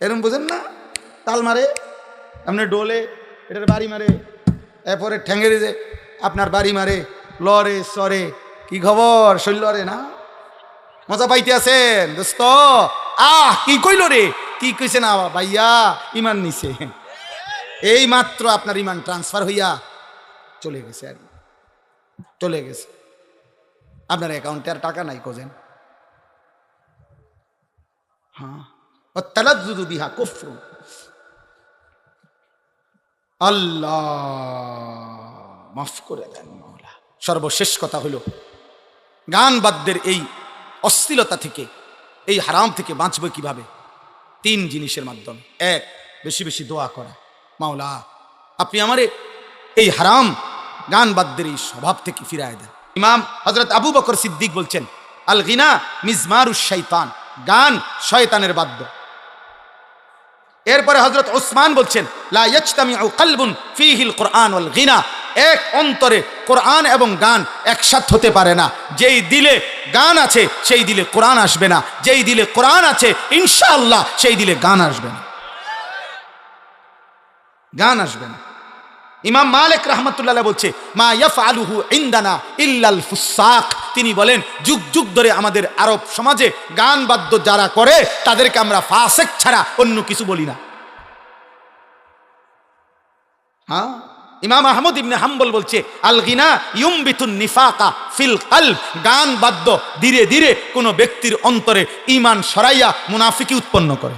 এরকম বুঝেন না? তাল মারে, আপনি ডোলে, এটার বাড়ি মারে, এরপরে ঠ্যাঙ্গেরে যে আপনার বাড়ি মারে, লরে সরে। কি খবর? শৈলরে না মজা পাইতে আছেন দোস্ত? কি কইল রে? কি কইছে না ভাইয়া? ইমান নিছে। এই মাত্র আপনার ইমান ট্রান্সফার হইয়া চলে গেছে, আর চলে গেছে। আপনার অ্যাকাউন্টে আর টাকা নাই কোজেন। হ্যাঁ, তালাজ্জুদু বিহা কুফরু। আল্লাহ মাফ করে দেন মাওলা। সর্বশেষ কথা হলো, গান বাদ্যের এই অশ্লীলতা থেকে, এই হারাম থেকে বাঁচবে কিভাবে? 3 জিনিসের মাধ্যমে। 1, বেশি বেশি দোয়া করা, মাওলা আপনি আমারে এই হারাম গান বাদ্যের এই স্বভাব থেকে ফিরায় দেন। ইমাম হযরত আবু বকর সিদ্দিক বলছেন, আল গিনা মিজমারুশ শাইতান, গান শয়তানের বাদ্য। এরপরে হযরত উসমান বলছেন, লা ইয়াজতামিউ কলবুন ফীহিল কুরআন ওয়াল গিনা, এক অন্তরে কোরআন এবং গান একসাথে হতে পারে না। যেই দিলে গান আছে সেই দিলে কোরআন আসবে না, যেই দিলে কোরআন আছে ইনশাআল্লাহ সেই দিলে গান আসবে না, গান আসবে না। ইমাম মালিক রাহমাতুল্লাহ বলছে, মা ইয়াফআলুহু ইনদানা ইল্লাল ফুসাক, তিনি বলেন যুগ যুগ ধরে আমাদের আরব সমাজে গান বাদ্য যারা করে তাদেরকে আমরা ফাসিক ছাড়া অন্য কিছু বলি না। হ্যাঁ, ইমাম আহমদ ইবনে হাম্বল বলছে, আল গিনা ইউমবিতুন নিফাকা ফিল কলব, গান বাদ্য ধীরে ধীরে কোন ব্যক্তির অন্তরে ঈমান সরাইয়া মুনাফিকি উৎপন্ন করে।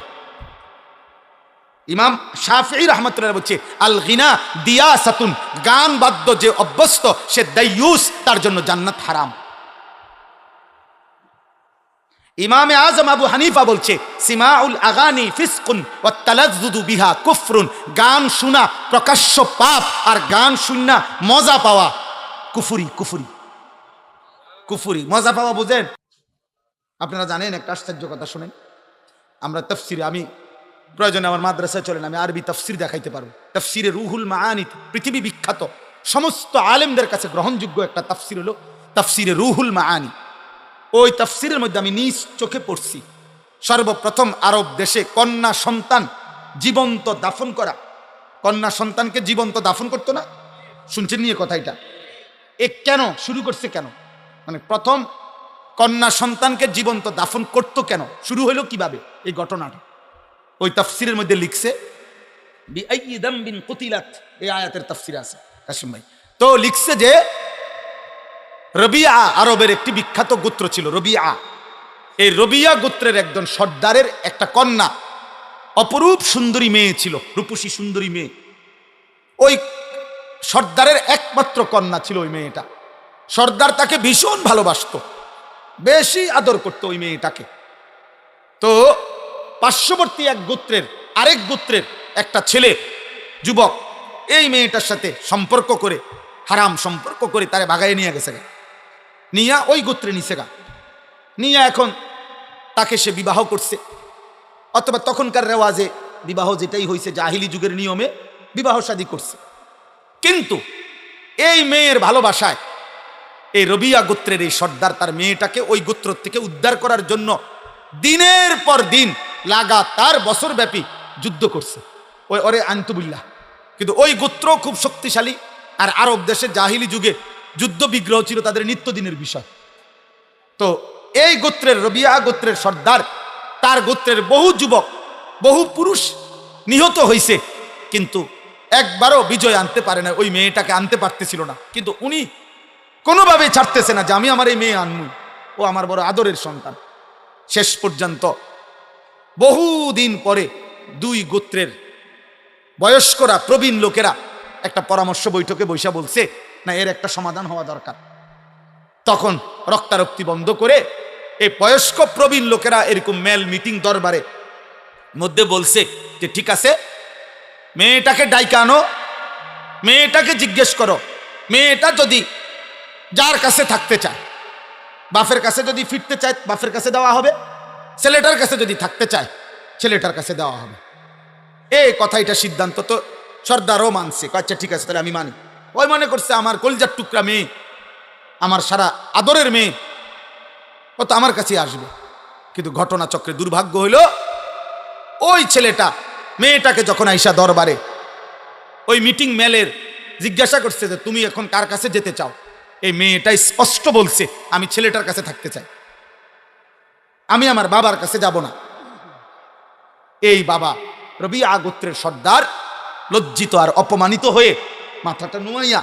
ইমাম শাফিঈ রাহমাতুল্লাহ বলছে, আল গিনা দিয়াসাতুন, গান বাদ্য যে অভ্যস্ত সে দাইয়ুস, তার জন্য জান্নাত হারাম। ইমামে আজম আবু হানিফা বলছে, সিমাউল আগানি ফিসকুন ওয়াত তালাজ্জুদু বিহা কুফরুন, গান শোনা প্রকাশ্য পাপ, আর গান শুননা মজা পাওয়া কুফরি। কুফরি কুফরি মজা পাওয়া বুঝেন? আপনারা জানেন একটা আশ্চর্য কথা শুনেন, আমরা তাফসিরে, আমি প্রয়োজনে আমার মাদ্রাসায় চলেন, আমি আরবি তাফসির দেখাইতে পারবো। তাফসিরে রুহুল মাআনি, পৃথিবী বিখ্যাত, সমস্ত আলেমদের কাছে গ্রহণযোগ্য একটা তাফসির হলো তাফসিরে রুহুল মাআনি। ওই তাফসিরের মধ্যে আমি নিজ চোখে পড়ছি, সর্বপ্রথম আরব দেশে কন্যা সন্তান জীবন্ত দাফন করা, কন্যা সন্তানকে জীবন্ত দাফন করতো না, শুনছেন নিয়ে কথা? এটা কেন শুরু করছে? কেন মানে প্রথম কন্যা সন্তানকে জীবন্ত দাফন করতো কেন? শুরু হইল কিভাবে এই ঘটনাটা? ওই তাফসিরের মধ্যে লিখছে, বিআইয়ি যামবিন কুতিলাত, এই আয়াতের তাফসির আছে কাসিম ভাই। তো লিখছে যে রবিয়া আরবের একটি বিখ্যাত গোত্র ছিল রবিয়া। এই রবিয়া গোত্রের একজন সর্দারের একটা কন্যা, অপরূপ সুন্দরী মেয়ে ছিল, রূপসী সুন্দরী মেয়ে। ওই সর্দারের একমাত্র কন্যা ছিল ওই মেয়েটা। সর্দার তাকে ভীষণ ভালোবাসতো, বেশি আদর করতো ওই মেয়েটাকে। তো পার্শ্ববর্তী এক গোত্রের, আরেক গোত্রের একটা ছেলে যুবক এই মেয়েটার সাথে সম্পর্ক করে, হারাম সম্পর্ক করে তারে ভাগাইয়ে নিয়ে গেছে, নিয়া ওই গোত্রে নিছে গা, নিয়ে এখন তাকে সে বিবাহ করছে, অথবা তখনকার রেওয়াজে বিবাহ যেটাই হয়েছে জাহিলি যুগের নিয়মে বিবাহ শাদী করছে। কিন্তু এই মেয়ের ভালোবাসায় এই রবিয়া গোত্রের এই সর্দার তার মেয়েটাকে ওই গোত্র থেকে উদ্ধার করার জন্য দিনের পর দিন লাগাতার বছরব্যাপী যুদ্ধ করছে। ওরে আনতুবিল্লাহ। কিন্তু ওই গোত্র খুব শক্তিশালী, আর আরব দেশে জাহিলি যুগে যুদ্ধ বিগ্রহ ছিল তাদের নিত্যদিনের বিষয়। তো এই গোত্রের রবিয়া গোত্রের সর্দার, তার গোত্রের বহু যুবক, বহু পুরুষ নিহত হয়েছে, কিন্তু একবারও বিজয় আনতে পারে না, ওই মেয়েটাকে আনতে পারতেছিল না। কিন্তু উনি কোনোভাবে ছাড়তেছে না যে আমি আমার এই মেয়ে আনমু, ও আমার বড় আদরের সন্তান। শেষ পর্যন্ত বহুদিন পরে দুই গোত্রের বয়স্করা, প্রবীণ লোকেরা একটা পরামর্শ বৈঠকে বৈশা বলছে, না এর একটা সমাধান হওয়া দরকার। তখন রক্তারক্তি বন্ধ করে এই বয়স্ক প্রবীণ লোকেরা এরকম মেল মিটিং দরবারে মধ্যে বলছে যে ঠিক আছে, মেয়েটাকে ডাইকা আনো, মেয়েটাকে জিজ্ঞেস করো, মেয়েটা যদি যার কাছে থাকতে চায়, বাপের কাছে যদি ফিরতে চায় বাপের কাছে দেওয়া হবে, ছেলেটার কাছে যদি থাকতে চায় ছেলেটার কাছে দেওয়া হবে। এই কথাইটা সিদ্ধান্ত তো সর্দারও মানছে, আচ্ছা ঠিক আছে তাহলে আমি মানি। ওই মনে করছে আমার কলজার টুকরা মেয়ে, আমার সারা আদরের মেয়ে, ও তো আমার কাছে আসবে। কিন্তু ঘটনাচক্রে দুর্ভাগ্য হইল, ওই ছেলেটা মেয়েটাকে যখন আইসা দরবারে ওই মিটিং মেলের জিজ্ঞাসা করছে যে তুমি এখন কার কাছে যেতে চাও, এই মেয়েটাই স্পষ্ট বলছে আমি ছেলেটার কাছে থাকতে চাই, আমি আমার বাবার কাছে যাব না। এই বাবা রবিয়া গোত্রের সর্দার লজ্জিত আর অপমানিত হয়ে মাথাটা নুয়াইয়া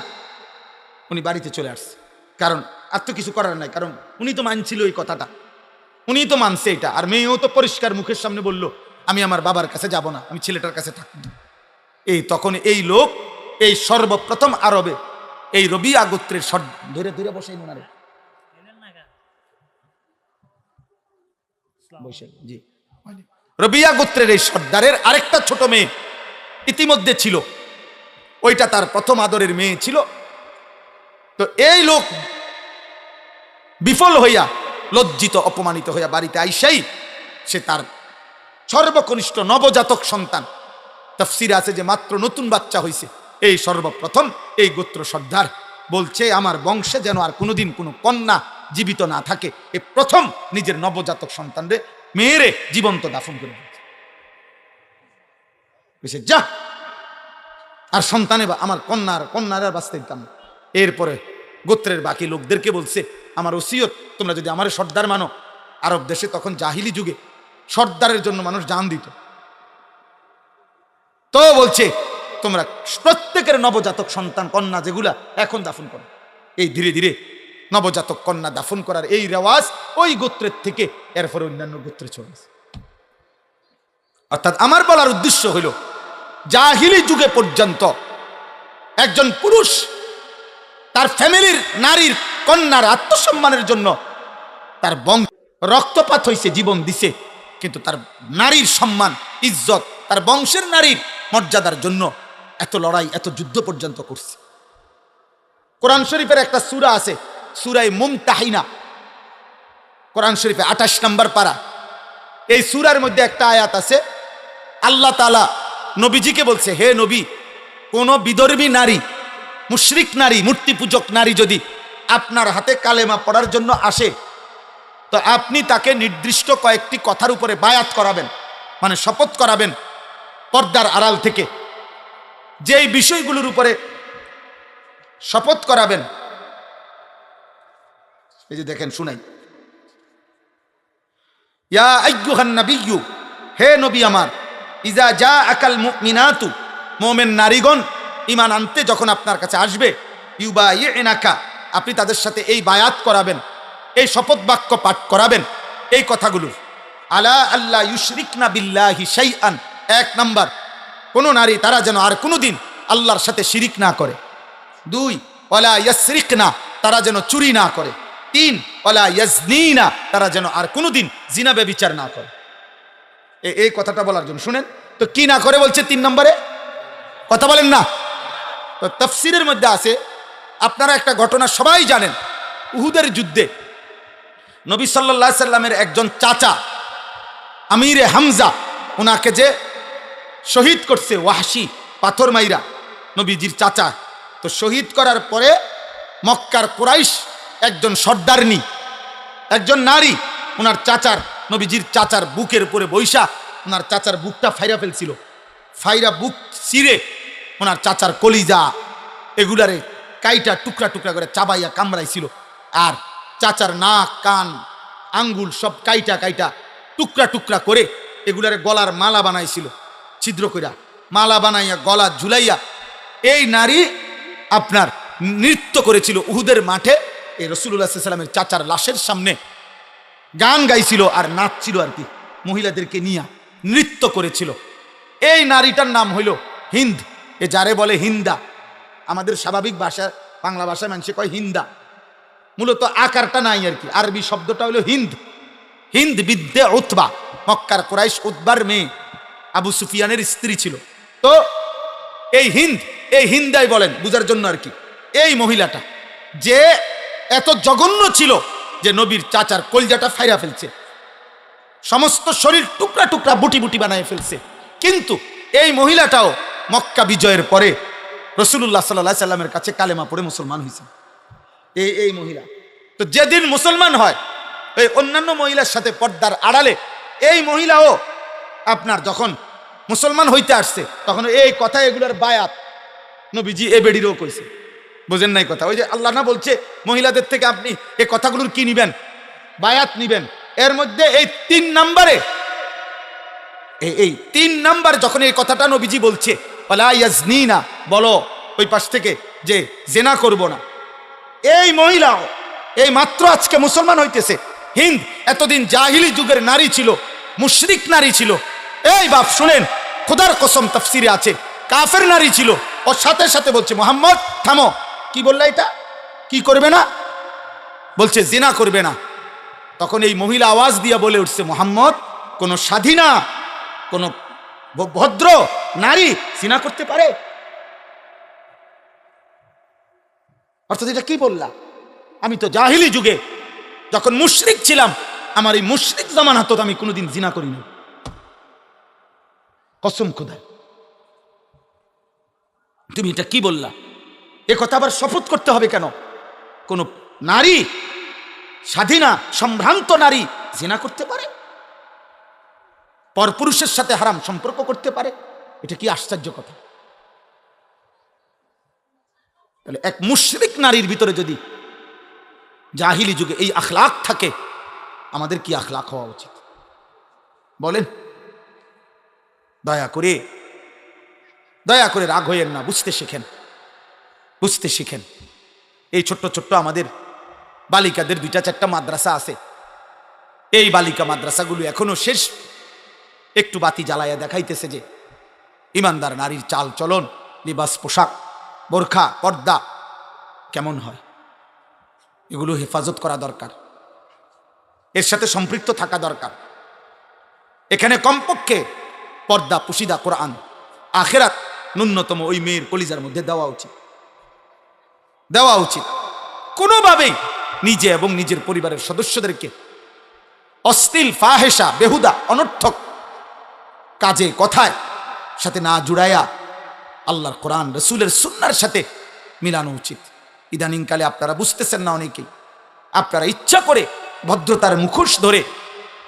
উনি বাড়িতে চলে আসছে। কারণ আর তো কিছু করার নাই, কারণ উনি তো মানছিল এই কথাটা, উনি তো মানছে এটা। আর মেয়েও তো পরিষ্কার মুখের সামনে বলল আমি আমার বাবার কাছে যাব না, আমি ছেলেটার কাছে থাকব। এই তখন এই লোক, এই সর্বপ্রথম আরবে এই রবিয়া গোত্রের ধরে ধরে বসে জি রবিয়া গোত্রের এই সর্দারের আরেকটা ছোট মেয়ে ইতিমধ্যে ছিল, ওইটা তার প্রথম আদরের মেয়ে ছিল। তো এই লোক বিফল হইয়া লজ্জিত অপমানিত হইয়া বাড়িতে আইসাই সে তার সর্বকনিষ্ঠ নবজাতক সন্তান, তাফসিরে আছে যে মাত্র নতুন বাচ্চা হয়েছে, এই সর্বপ্রথম এই গোত্র সর্দার বলছে আমার বংশে যেন আর কোনোদিন কোনো কন্যা জীবিত না থাকে, এই প্রথম নিজের নবজাতক সন্তানরে মেয়েরে জীবন্ত দাফন করে দিয়েছে। যা আর সন্তানে আমার কন্যার আর বাঁচতে দিতাম। এরপরে গোত্রের বাকি লোকদেরকে বলছে আমার ওসিয়ত, তোমরা যদি আমার সর্দার মানো, আরব দেশে তখন জাহিলি যুগে সর্দারের জন্য মানুষ জান দিত, তো বলছে তোমরা প্রত্যেকের নবজাতক সন্তান কন্যা যেগুলা এখন দাফন করো। এই ধীরে ধীরে নবজাতক কন্যা দাফন করার এই রেওয়াজ ওই গোত্রের থেকে এরপরে অন্যান্য গোত্রে চলে গেছে। অর্থাৎ আমার বলার উদ্দেশ্য হইল জাহিলি যুগে পর্যন্ত একজন পুরুষ তার ফ্যামিলির নারীর কন্যার আত্মসম্মানের জন্য তার বংশ রক্তপাত হয়েছে, জীবন দিছে, কিন্তু তার নারীর সম্মান ইজ্জত, তার বংশের নারীর মর্যাদার জন্য এত লড়াই, এত যুদ্ধ পর্যন্ত করছে। কোরআন শরীফের একটা সূরা আছে, সূরায়ে মুমতাহিনা, কোরআন শরীফে 28 নম্বর পারা। এই সূরার মধ্যে একটা আয়াত আছে, আল্লাহ তাআলা নবীজিকে বলছে, হে নবী, কোন বিধর্মী নারী, মুশরিক নারী, মূর্তি পূজক নারী যদি আপনার হাতে কালেমা পড়ার জন্য আসে, তো আপনি তাকে নির্দিষ্ট কয়েকটি কথার উপরে বায়াত করাবেন, মানে শপথ করাবেন পর্দার আড়াল থেকে। যেই বিষয়গুলোর উপরে শপথ করাবেন, এই যে দেখেন শুনাই, ইয়া আইয়ুহান নাবিয়্যু, হে নবী আমার, ইজা জাআকাল মুমিনাতু, মুমিন নারীগণ ঈমান আনতে যখন আপনার কাছে আসবে, ইউবাইয়িনাকা, আপনি তাদের সাথে এই বায়াত করাবেন, এই শপথ বাক্য পাঠ করাবেন এই কথাগুলো। আলা আল্লাহ ইউশরিকনা বিল্লাহি শাইআন, 1 নাম্বার, কোন নারী তারা যেন আর কোনোদিন আল্লাহর সাথে শিরিক না করে। 2, ওয়ালা ইয়াসরিকনা, তারা যেন চুরি না করে। 3, ওয়ালা ইয়াজনিনা, তারা যেন আর কোনোদিন জিনা ব্যভিচার না করে। এই কথাটা বলার জন্য শুনেন তো, কি না করে বলছে 3 নম্বরে, কথা বলেন না। তো তাফসীরের মধ্যে আছে, আপনারা একটা ঘটনা সবাই জানেন, উহুদের যুদ্ধে নবী সাল্লাল্লাহু আলাইহি সাল্লামের একজন চাচা আমিরে হামজা, ওনাকে যে শহীদ করছে ওয়াহশী পাথর মাইরা, নবীজির চাচা। তো শহীদ করার পরে মক্কার কুরাইশ একজন সর্দারনী, একজন নারী, ওনার চাচার, নবীজির চাচার বুকের উপরে বৈশা ওনার চাচার বুকটা ফাইরা ফেলছিল। ফাইরা বুক চিরে ওনার চাচার কলিজা এগুলারে কাইটা টুকরা টুকরা করে চাবাইয়া কামড়াইছিল। আর চাচার নাক, কান, আঙ্গুল সব কাইটা কাইটা টুকরা টুকরা করে এগুলারে গলার মালা বানাইছিল, ছিদ্র কইরা মালা বানাইয়া গলা ঝুলাইয়া এই নারী আপনার নৃত্য করেছিল উহুদের মাঠে। এই রাসূলুল্লাহ সাল্লাল্লাহু আলাইহি ওয়াসাল্লামের চাচার লাশের সামনে গান গাইছিল আর নাচছিল আর কি, মহিলাদেরকে নিয়ে নৃত্য করেছিল। এই নারীটার নাম হইল হিন্দ। এ যারে বলে হিন্দা, আমাদের স্বাভাবিক ভাষা বাংলা ভাষায় মানুষে কয় হিন্দা, মূলত আকারটা নাই আর কি, আরবি শব্দটা হলো হিন্দ। হিন্দ বিদ্যে উতবা, মক্কার কুরাইশ উতবার মেয়ে, আবু সুফিয়ানের স্ত্রী ছিল। তো এই হিন্দাই বলেন বুঝার জন্য আর কি। এই মহিলাটা যে এত জঘন্য ছিল যে নবীর চাচার কলজাটা ফাইরা ফেলছে, সমস্ত শরীর টুকরা টুকরা বুটি বুটি বানায় ফেলছে, কিন্তু এই মহিলাটাও মক্কা বিজয়ের পরে রাসূলুল্লাহ সাল্লাল্লাহু আলাইহি সাল্লামের কাছে কালেমা পড়ে মুসলমান হয়েছে। এই মহিলা তো যেদিন মুসলমান হয় ওই অন্যান্য মহিলার সাথে পর্দার আড়ালে এই মহিলাও আপনার যখন মুসলমান হইতে আসছে তখন এই কথা এগুলোর বায়াত নবীজি এ বেডিরও কইছে। বুঝেন নাই কথা? ওই যে আল্লাহ না বলছে মহিলাদের থেকে আপনি এই কথাগুলোর কি নিবেন? বায়াত নিবেন। এর মধ্যে এই 3 নম্বরে এই 3 নাম্বার যখন এই কথাটা নবীজি বলছে ওয়ালা ইয়াজনিনা, বলো ওই পাশ থেকে যে জেনা করব না, এই মহিলাও এই মাত্র আজকে মুসলমান হইতেছে। হিন্দ এতদিন জাহিলি যুগের নারী ছিল, মুশরিক নারী ছিল। এই বাপ শুনেন, খোদার কসম তাফসিরে আছে কাফের নারী ছিল। ওর সাথে সাথে বলছে মোহাম্মদ থামো। কি বললা? এটা কি করবে না? বলছে জিনা করবে না। তখন এই মহিলা আওয়াজ দিয়া বলে উঠছে মোহাম্মদ, কোন স্বাধীনা কোন ভদ্র নারী জিনা করতে পারে? অর্থাৎ এটা কি বললা? আমি তো জাহিলি যুগে যখন মুশরিক ছিলাম, আমার এই মুশরিক জামানা তো আমি কোনোদিন জিনা করিনি। কসম খোদা, তুমি এটা কি বললা? এ কথা আবার শপথ করতে হবে কেন? কোন নারী, স্বাধীনা সম্ভ্রান্ত নারী জিনা করতে পারে, পরপুরুষের সাথে হারাম সম্পর্ক করতে পারে? এটা কি আশ্চর্য কথা! তাহলে এক মুশরিক নারীর ভিতরে যদি জাহিলি যুগে এই আখলাক থাকে, আমাদের কি আখলাক হওয়া উচিত বলেন? দয়া করে রাগ হইয়েন না, বুঝতে শিখেন, বুঝতে শিখেন। এই ছোট্ট ছোট্ট আমাদের বালিকাদের 2-4টা মাদ্রাসা আছে। এই বালিকা মাদ্রাসাগুলো এখনো শেষ একটু বাতি জ্বালাইয়া দেখাইতেছে যে ইমানদার নারীর চাল চলন, লিবাস, পোশাক, বোরখা, পর্দা কেমন হয়, এগুলো হেফাজত করা দরকার, এর সাথে সম্পৃক্ত থাকা দরকার। এখানে কমপক্ষে পর্দা, পুশিদা, কোরআন, আখিরাত ন্যূনতম ওই মেয়ের কলিজার মধ্যে দেওয়া উচিত। কোনোভাবেই নিজে এবং নিজের পরিবারের সদস্যদেরকে অশ্লীল, ফাহেসা, বেহুদা, অনর্থক কাজে, কথায় সাথে না জুড়াইয়া আল্লাহর কোরআন, রসুলের সুন্নাহর সাথে মিলানো উচিত। ইদানিংকালে আপনারা বুঝতেছেন না, অনেকেই আপনারা ইচ্ছা করে ভদ্রতার মুখোশ ধরে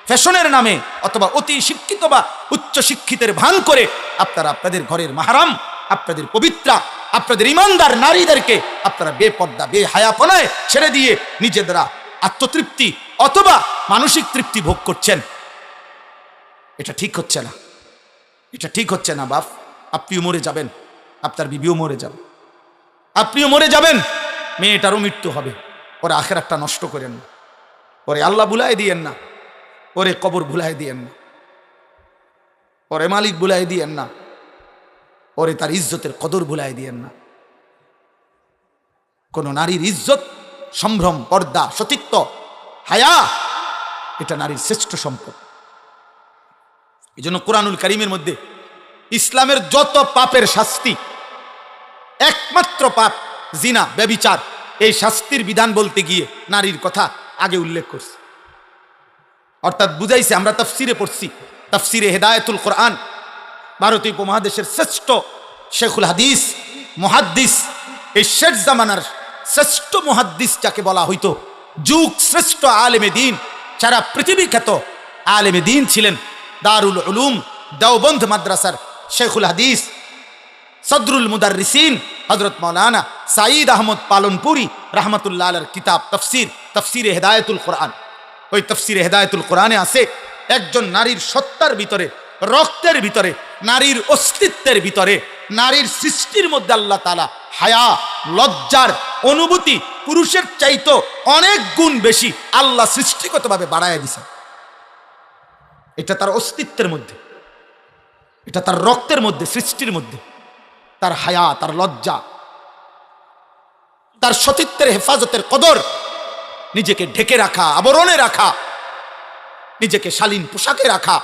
ফ্যাশনের নামে অথবা অতি শিক্ষিত বা উচ্চ শিক্ষিতের ভান করে আপনারা আপনাদের ঘরের মাহারাম, আপনাদের পবিত্রা, আপনাদের ইমানদার নারীদেরকে আপনারা বেপর্দা, বেহায়াপনায় ছেড়ে দিয়ে নিজেরা আত্মতৃপ্তি অথবা মানসিক তৃপ্তি ভোগ করছেন। এটা ঠিক হচ্ছে না, এটা ঠিক হচ্ছে না বাপ। আপনিও মরে যাবেন, আপনার বিবিও মরে যাবে, আপনিও মরে যাবেন, মেয়েটারও মৃত্যু হবে। ওরে আখিরাতটা নষ্ট করেন না, ওরে আল্লাহ ভুলাই দিয়েন না, ওরে কবর ভুলাই দিয়েন না, ওরে মালিক ভুলাই দিয়েন না, ওরে তার ইজ্জতের কদর ভুলাই দিয়েন না। কোন নারীর ইজ্জত, সম্ভ্রম, পর্দা, সতীত্ব, হায়া, এটা নারীর শ্রেষ্ঠ সম্পদ। এই জন্য কোরআনুল কারীমের মধ্যে ইসলামের যত পাপের শাস্তি, একমাত্র পাপ জিনা, ব্যভিচার, এই শাস্তির বিধান বলতে গিয়ে নারীর কথা আগে উল্লেখ করছে। অর্থাৎ বুঝাইছে, আমরা তাফসিরে পড়ছি, তাফসিরে হেদায়েতুল কোরআন, ভারতীয় উপমহাদেশের শ্রেষ্ঠ শেখুল হাদিস, মুহাদ্দিস, এই শেষ জামানার শ্রেষ্ঠ মুহাদ্দিস যাকে বলা হইতো, যুগ শ্রেষ্ঠ আলেমে দিন, সারা পৃথিবী খ্যাত আলেমে দিন ছিলেন দারুল উলুম দেওবন্দ মাদ্রাসার শেখুল হাদিস, সদরুল মুদাররিসিন হযরত মাওলানা সাঈদ আহমদ পালনপুরি রাহমাতুল্লাহ আলাইহির কিতাব তাফসিরে হেদায়েতুল কোরআন। ওই তাফসিরে হেদায়েতুল কোরআনে আছে, একজন নারীর সত্তার ভিতরে, রক্তের ভিতরে, নারীর অস্তিত্বের ভিতরে, নারীর সৃষ্টির মধ্যে আল্লাহ তাআলা হায়া, লজ্জার অনুভূতি পুরুষের চাইতো অনেক গুণ বেশি আল্লাহ সৃষ্টিগতভাবে বাড়াইয়া দিয়েছেন। এটা তার অস্তিত্বের মধ্যে, এটা তার রক্তের মধ্যে, সৃষ্টির মধ্যে তার হায়া, তার লজ্জা, তার সতীত্বের হেফাজতের কদর, নিজেকে ঢেকে রাখা, আবরণে রাখা, নিজেকে শালীন পোশাকে রাখা,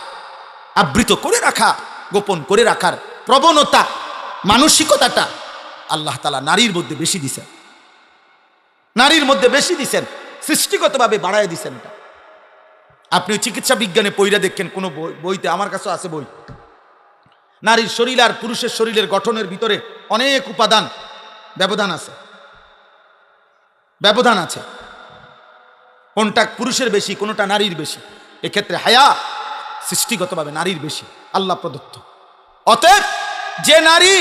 আবৃত করে রাখা, গোপন করে রাখার প্রবণতা, মানসিকতাটা আল্লাহ তাআলা নারীর মধ্যে বেশি দিছেন, নারীর মধ্যে বেশি দিছেন, সৃষ্টিগতভাবে বাড়ায় দিছেন। এটা আপনি চিকিৎসা বিজ্ঞানে পড়া দেখেন, কোনো বইতে, আমার কাছে আছে বই, নারীর শরীর আর পুরুষের শরীরের গঠনের ভিতরে অনেক উপাদান ব্যবধান আছে। কোনটা পুরুষের বেশি, কোনটা নারীর বেশি? এক্ষেত্রে হায়া সৃষ্টিগতভাবে নারীর বেশি, আল্লাহ প্রদত্ত। অতএব যে নারী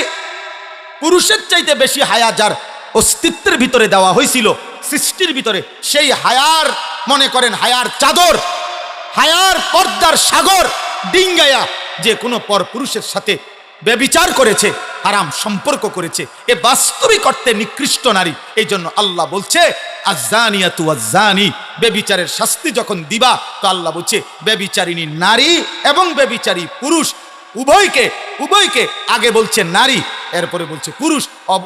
পুরুষের চাইতে বেশি হায়া যার অস্তিত্বের ভিতরে দেওয়া হয়েছিল সৃষ্টির ভিতরে, সেই হায়ার মনে করেন হায়ার চাদর, হায়ার পর্দার সাগর ডিঙ্গায়া যে কোনো পর পুরুষের সাথে ব্যভিচার করেছে, হারাম সম্পর্ক করেছে, এ বাস্তবিক অর্থে নিকৃষ্ট নারী। এই জন্য আল্লাহ বলছে আয-যানিয়াতু ওয়াজ-যানি, ব্যভিচারের শাস্তি যখন দিবা তো আল্লাহ বলছে ব্যভিচারিণী নারী এবং ব্যভিচারী পুরুষ উভয়কে আগে বলছে নারী, এরপরে বলছে পুরুষ,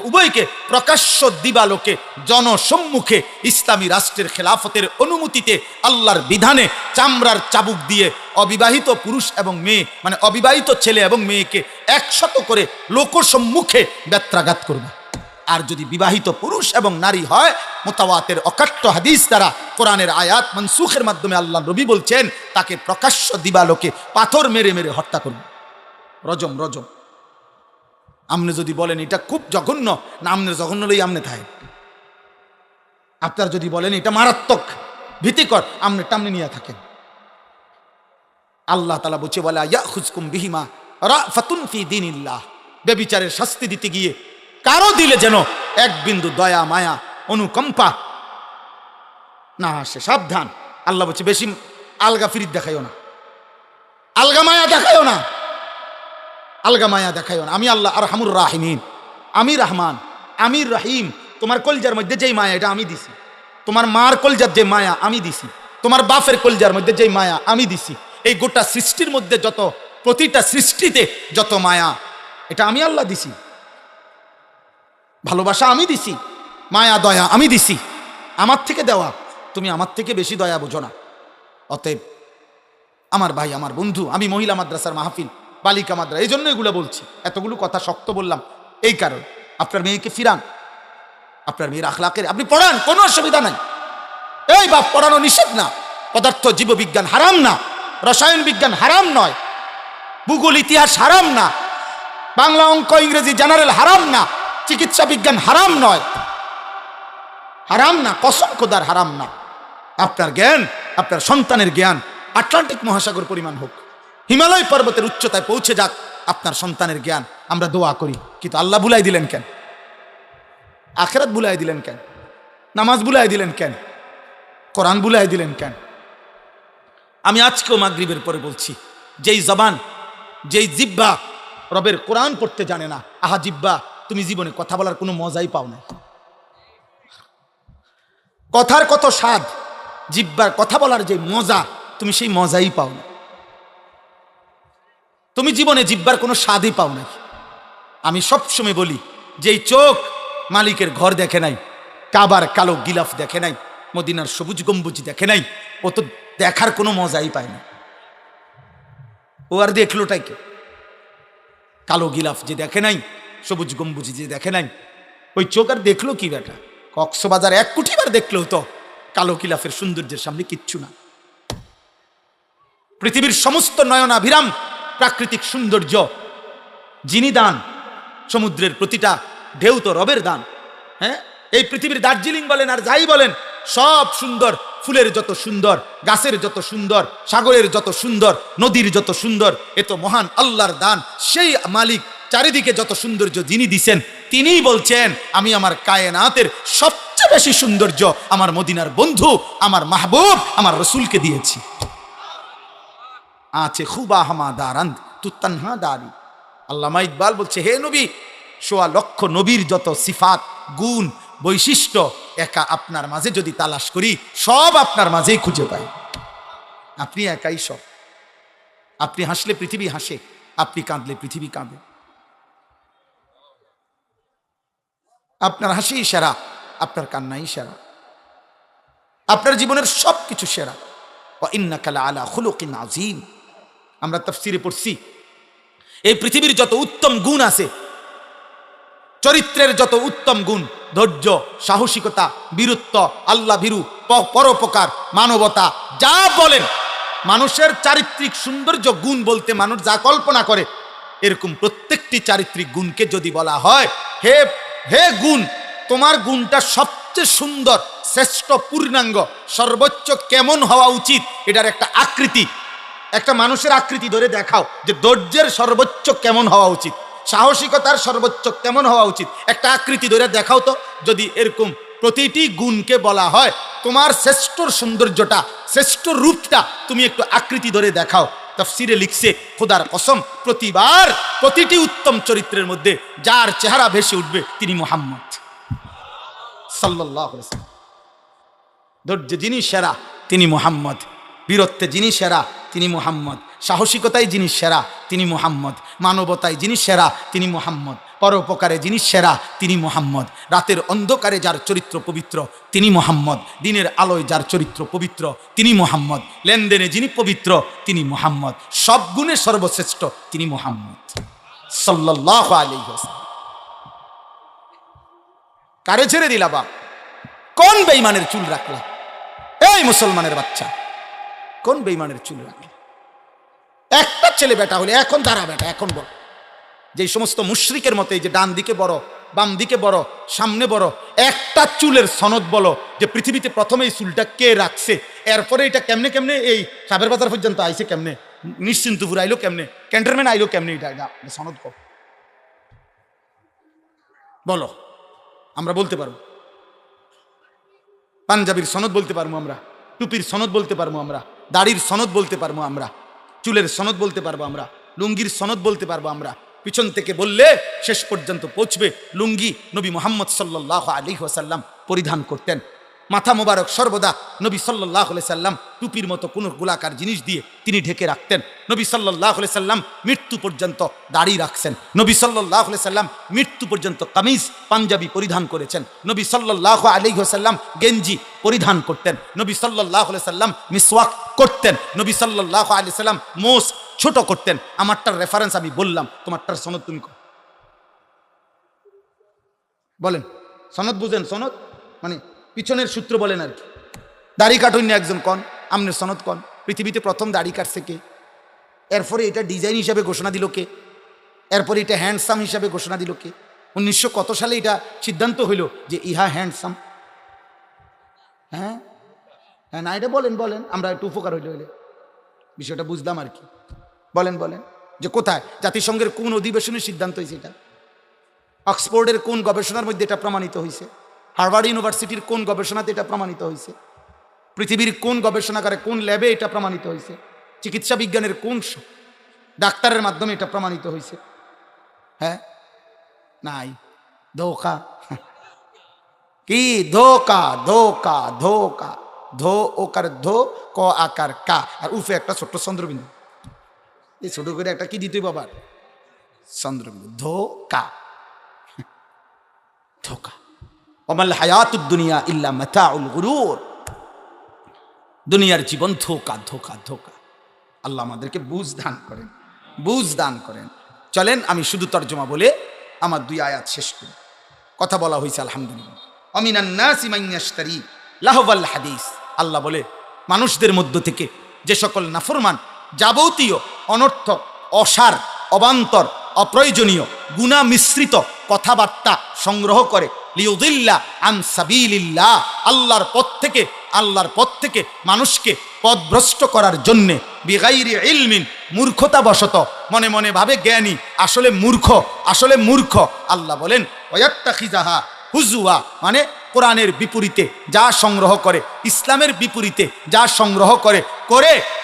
উভয়কে প্রকাশ্য দিবালোকে জনসম্মুখে ইসলামী রাষ্ট্রের খেলাফতের অনুমতিতে আল্লাহর বিধানে চামড়ার চাবুক দিয়ে অবিবাহিত পুরুষ এবং মেয়ে, মানে অবিবাহিত ছেলে এবং মেয়েকে একশত করে লোকসম্মুখে বেত্রাঘাত করবে। আর যদি বিবাহিত পুরুষ এবং নারী হয়, মুতাওয়াতির অকাট্য হাদিস দ্বারা কোরআনের আয়াত মনসুখের মাধ্যমে আল্লাহ নবী বলছেন তাকে প্রকাশ্য দিবালোকে পাথর মেরে মেরে হত্যা করবে। রজম রজম। আপনি যদি বলেন এটা খুব জঘন্য, না আমনের জঘন্য লই আমনে থাকে, আপনার যদি বলেন এটা মারাত্মক ভীতিকর, আমনে টামনে নিয়ে থাকেন। আল্লাহ তাআলা বলছে ওয়ালা ইয়াখুজকুম বিহিমা রাফাতুন ফি দীনিল্লাহ, ব্যভিচারের শাস্তি দিতে গিয়ে কারো দিলে যেন এক বিন্দু দয়া মায়া অনুকম্পা না আসে, সাবধান। আল্লাহ বলছে বেশি আলগা ফিরিত দেখাইও না, আলগা মায়া দেখাইও না, আলগা মায়া দেখাইও না। আমি আল্লাহ আরহামুর রাহিমিন, আমি রহমান, আমি রহিম। তোমার কলজার মধ্যে যেই মায়া এটা আমি দিছি, তোমার মার কলজার যে মায়া আমি দিছি, তোমার বাপের কলজার মধ্যে যেই মায়া আমি দিছি, এই গোটা সৃষ্টির মধ্যে যত প্রতিটা সৃষ্টিতে যত মায়া এটা আমি আল্লাহ দিছি, ভালোবাসা আমি দিছি, মায়া দয়া আমি দিছি, আমার থেকে দেওয়া, তুমি আমার থেকে বেশি দয়া বোঝো না। অতএব আমার ভাই, আমার বন্ধু, আমি মহিলা মাদ্রাসার মাহফিল, বালিকা মাদ্রাসা, এই জন্য এগুলো বলছি, এতগুলো কথা শক্ত বললাম এই কারণ। আপনার মেয়েকে ফিরান, আপনার মেয়ের আখলাকের আপনি পড়ান, কোনো অসুবিধা নাই। এই বাপ, পড়ানো নিষেধ না, পদার্থ জীববিজ্ঞান হারাম না, রসায়ন বিজ্ঞান হারাম নয়, ভূগোল ইতিহাস হারাম না, বাংলা অঙ্ক ইংরেজি জেনারেল হারাম না, চিকিৎসা বিজ্ঞান হারাম নয়, হারাম না, কসম খোদার হারাম না। আপনার জ্ঞান, আপনার সন্তানের জ্ঞান আটলান্টিক মহাসাগর পরিমাণ হোক, হিমালয় পর্বতের উচ্চতায় পৌঁছে যাক আপনার সন্তানের জ্ঞান, আমরা দোয়া করি। কিন্তু আল্লাহ ভুলাই দিলেন কেন? আখিরাত ভুলাই দিলেন কেন? নামাজ ভুলাই দিলেন কেন? কোরআন ভুলাই দিলেন কেন? আমি আজকেও মাগরিবের পরে বলছি, যেই জবান, যেই জিব্বা রবের কোরআন পড়তে জানে না, আহা জিব্বা, তুমি জীবনে কথা বলার কোনো মজাই পাও না। কথার কত স্বাদ, জিব্বার কথা বলার যে মজা, তুমি সেই মজাই পাও না। তুমি জীবনে জিব্বার কোনো স্বাদই পাও না। আমি সবসময় বলি, যেই চোখ মালিকের ঘর দেখে নাই, কাবার কালো গিলাফ দেখে নাই, মদিনার সবুজ গম্বুজ দেখে নাই, ও তো দেখার কোনো মজাই পায় না। ও আর দেখলোটাই কে? কালো গিলাফ যে দেখে নাই, সবুজ গম্বুজ যে দেখে নাই, ওই চোখ আর দেখলো কি বেটা? কক্সবাজার 1 কোটি বার দেখলেও তো কালো গিলাফের সৌন্দর্যের সামনে কিচ্ছু না। পৃথিবীর সমস্ত নয়নাভিরাম প্রাকৃতিক সৌন্দর্য যিনি দান, সমুদ্রের প্রতিটা ঢেউ তো রবের দান। হ্যাঁ, এই পৃথিবীর দার্জিলিং বলেন আর যাই বলেন, সব সুন্দর, ফুলের যত সুন্দর, গাছের যত সুন্দর, সাগরের যত সুন্দর, নদীর যত সুন্দর, এ তো মহান আল্লাহর দান। সেই মালিক চারিদিকে যত সৌন্দর্য যিনি দিছেন, তিনিই বলছেন আমি আমার কায়নাতের সবচেয়ে বেশি সৌন্দর্য আমার মদিনার বন্ধু, আমার মাহবুব, আমার রসুলকে দিয়েছি। আছে খুবা হামা দারান তু তানহা দারি। আল্লামা ইকবাল বলছে, হে নবী, 1.25 লক্ষ নবীর যত সিফাত, গুণ, বৈশিষ্ট্য একা আপনার মাঝে যদি তালাশ করি, সব আপনার মাঝেই খুঁজে পাই। আপনি একাই সব। আপনি হাসলে পৃথিবী হাসে, আপনি কাঁদলে পৃথিবী কাঁদে। আপনার হাসিই সেরা, আপনার কান্নাই সেরা, আপনার জীবনের সব কিছু সেরা। ওয়া ইন্নাকা লাআলা খুলুকিন আযীম। আমরা তাফসীরে পড়ছি, এই পৃথিবীর যত উত্তম গুণ আছে, চরিত্রের যত উত্তম গুণ, ধৈর্য, সাহসিকতা, বীরত্ব, আল্লাহ ভীরু, পরোপকার, মানবতা, যা বলেন, মানুষের চারিত্রিক সৌন্দর্য গুণ বলতে মানুষ যা কল্পনা করে, এরকম প্রত্যেকটি চারিত্রিক গুণকে যদি বলা হয়, হে হে গুণ, তোমার গুণটা সব সবচেয়ে সুন্দর, শ্রেষ্ঠ, পূর্ণাঙ্গ, সর্বোচ্চ কেমন হওয়া উচিত এটার একটা আকৃতি, একটা মানুষের আকৃতি ধরে দেখাও যে ধৈর্যের সর্বোচ্চ কেমন হওয়া উচিত, সাহসিকতার সর্বোচ্চ কেমন হওয়া উচিত, একটা আকৃতি ধরে দেখাও তো। যদি এরকম প্রতিটি গুণকে বলা হয় তোমার শ্রেষ্ঠর সৌন্দর্যটা, শ্রেষ্ঠ রূপটা তুমি একটু আকৃতি ধরে দেখাও। তাফসিরে লিখছে খোদার কসম প্রতিবার প্রতিটি উত্তম চরিত্রের মধ্যে যার চেহারা ভেসে উঠবে তিনি মুহাম্মদ সাল্লাল্লাহু আলাইহি ওয়াসাল্লাম। ধৈর্যে যিনি সেরা তিনি মুহাম্মদ, বীরত্বে যিনি সেরা তিনি মুহাম্মদ, সাহসিকতায় যিনি সেরা তিনি মুহাম্মদ, মানবতায় যিনি সেরা তিনি মুহাম্মদ, পরোপকারে যিনি সেরা তিনি মুহাম্মদ, রাতের অন্ধকারে যার চরিত্র পবিত্র তিনি মুহাম্মদ, দিনের আলোয় যার চরিত্র পবিত্র তিনি মুহাম্মদ, লেনদেনে যিনি পবিত্র তিনি মুহাম্মদ, সব গুণে সর্বশ্রেষ্ঠ তিনি মুহাম্মদ সাল্লাল্লাহু আলাইহি ওয়াসাল্লাম। কারে ছেড়ে দিলা বাপ? কোন বেঈমানের চুল রাখলা? এই মুসলমানের বাচ্চা, কোন বেঈমানের চুল রাখলা? একটা ছেলে বেটা হলে এখন দাঁড়া বেটা, এখন বল। যে সমস্ত মুশরিকের মতে যে ডান দিকে বড়, বাম দিকে বড়, সামনে বড়, একটা চুলের সনদ বলো যে পৃথিবীতে প্রথমে এই চুলটা কে রাখছে, এরপরে এটা কেমনে কেমনে এই সাবের বাজার পর্যন্ত আইছে, কেমনে নিশ্চিন্তপুর আইলো, কেমনে ক্যান্টনমেন্ট আইলো, কেমনে এটা সনদ কর বলো। আমরা বলতে পারবো, পাঞ্জাবির সনদ বলতে পারবো আমরা, টুপির সনদ বলতে পারবো আমরা, দাড়ির সনদ বলতে পারবো আমরা, চুলের সনদ বলতে পারবো আমরা, লুঙ্গির সনদ বলতে পারবো আমরা। পিছন থেকে বললে শেষ পর্যন্ত পৌঁছবে। লুঙ্গি নবী মুহাম্মদ সাল্লাল্লাহু আলাইহি ওয়াসাল্লাম পরিধান করতেন। মাথা মোবারক সর্বদা নবী সাল্লাল্লাহু আলাইহি সাল্লাম টুপির মতো কোনো গোলাকার জিনিস দিয়ে তিনি ঢেকে রাখতেন। নবী সাল্লাল্লাহু আলাইহি সাল্লাম মৃত্যু পর্যন্ত দাড়ি রাখছেন। নবী সাল্লাল্লাহু আলাইহি সাল্লাম মৃত্যু পর্যন্ত কামিজ পাঞ্জাবি পরিধান করেছেন। নবী সাল্লাল্লাহু আলাইহি ওয়াসাল্লাম গেঞ্জি পরিধান করতেন। নবী সাল্লাল্লাহু আলাইহি সাল্লাম মিসওয়াক করতেন। নবী সাল্লাল্লাহু আলাইহি সাল্লাম মোস ছোট করতেন। আমারটার রেফারেন্স আমি বললাম, তোমারটার সনদ তুমি বলেন। সনদ বুঝেন? সনদ মানে পিছনের সূত্র বলেন আর কি। দাড়ি কাটুন না একজন কন, আমনের সনদ কন। পৃথিবীতে প্রথম দাড়ি কাটছে কে? এরপরে এটা ডিজাইন হিসাবে ঘোষণা দিল কে? এরপরে এটা হ্যান্ডসাম হিসাবে ঘোষণা দিল কে? 1900 কত সালে এটা সিদ্ধান্ত হইল যে ইহা হ্যান্ডসাম? হ্যাঁ হ্যাঁ, না এটা বলেন বলেন, আমরা একটু উপকার হইলে হইলে বিষয়টা বুঝলাম আর কি। বলেন বলেন যে কোথায়, জাতিসংঘের কোন অধিবেশনের সিদ্ধান্ত হয়েছে এটা? অক্সফোর্ডের কোন গবেষণার মধ্যে এটা প্রমাণিত হয়েছে? হার্ভার্ড ইউনিভার্সিটির কোন গবেষণাতে এটা প্রমাণিত হয়েছে? পৃথিবীর কোন গবেষণাগারে কোন ল্যাবে এটা প্রমাণিত হয়েছে? চিকিৎসা বিজ্ঞানের কোন ডাক্তারের মাধ্যমে এটা প্রমাণিত হয়েছে? হ্যাঁ নাই, ধোকা। কি ধোকা? ধোকা ধোকা, ধো ওকার ধো, ক আকার কা, আর উফে একটা ছোট্ট চন্দ্রবিন্দু। এই ছোট করে একটা কি দিতে বাবার চন্দ্রবিন্দু। ধোকা ধোকা। ওমাল হায়াতুদ দুনিয়া ইল্লা মাতাউল গুরুর। দুনিয়ার জীবন ধোকা ধোকা ধোকা। আল্লাহ আমাদেরকে বুঝ দান করেন, বুঝ দান করেন। চলেন আমি শুধু তর্জমা বলে আমার 2 আয়াত শেষ করি। কথা বলা হয়েছে আলহামদুলিল্লাহ। আমিনান নাসি মান ইয়াশতারি লাহওয়াল হাদিস। আল্লাহ বলে মানুষদের মধ্য থেকে যে সকল নাফরমান যাবতীয় অনর্থক, অসার, অবান্তর, অপ্রয়োজনীয়, গুনাহ মিশ্রিত কথাবার্তা সংগ্রহ করে, লিউদিল্লা আন সাবিলিল্লাহ, আল্লাহর পথ থেকে মানুষকে পথভ্রষ্ট করার জন্যে, বিগাইরি ইলমিন, মূর্খতাবশত, মনে মনে ভাবে জ্ঞানী, আসলে মূর্খ। আল্লাহ বলেন ওয়াত্তাখিজাহা হুজুয়া, মানে কোরআনের বিপরীতে যা সংগ্রহ করে, ইসলামের বিপরীতে যা সংগ্রহ করে,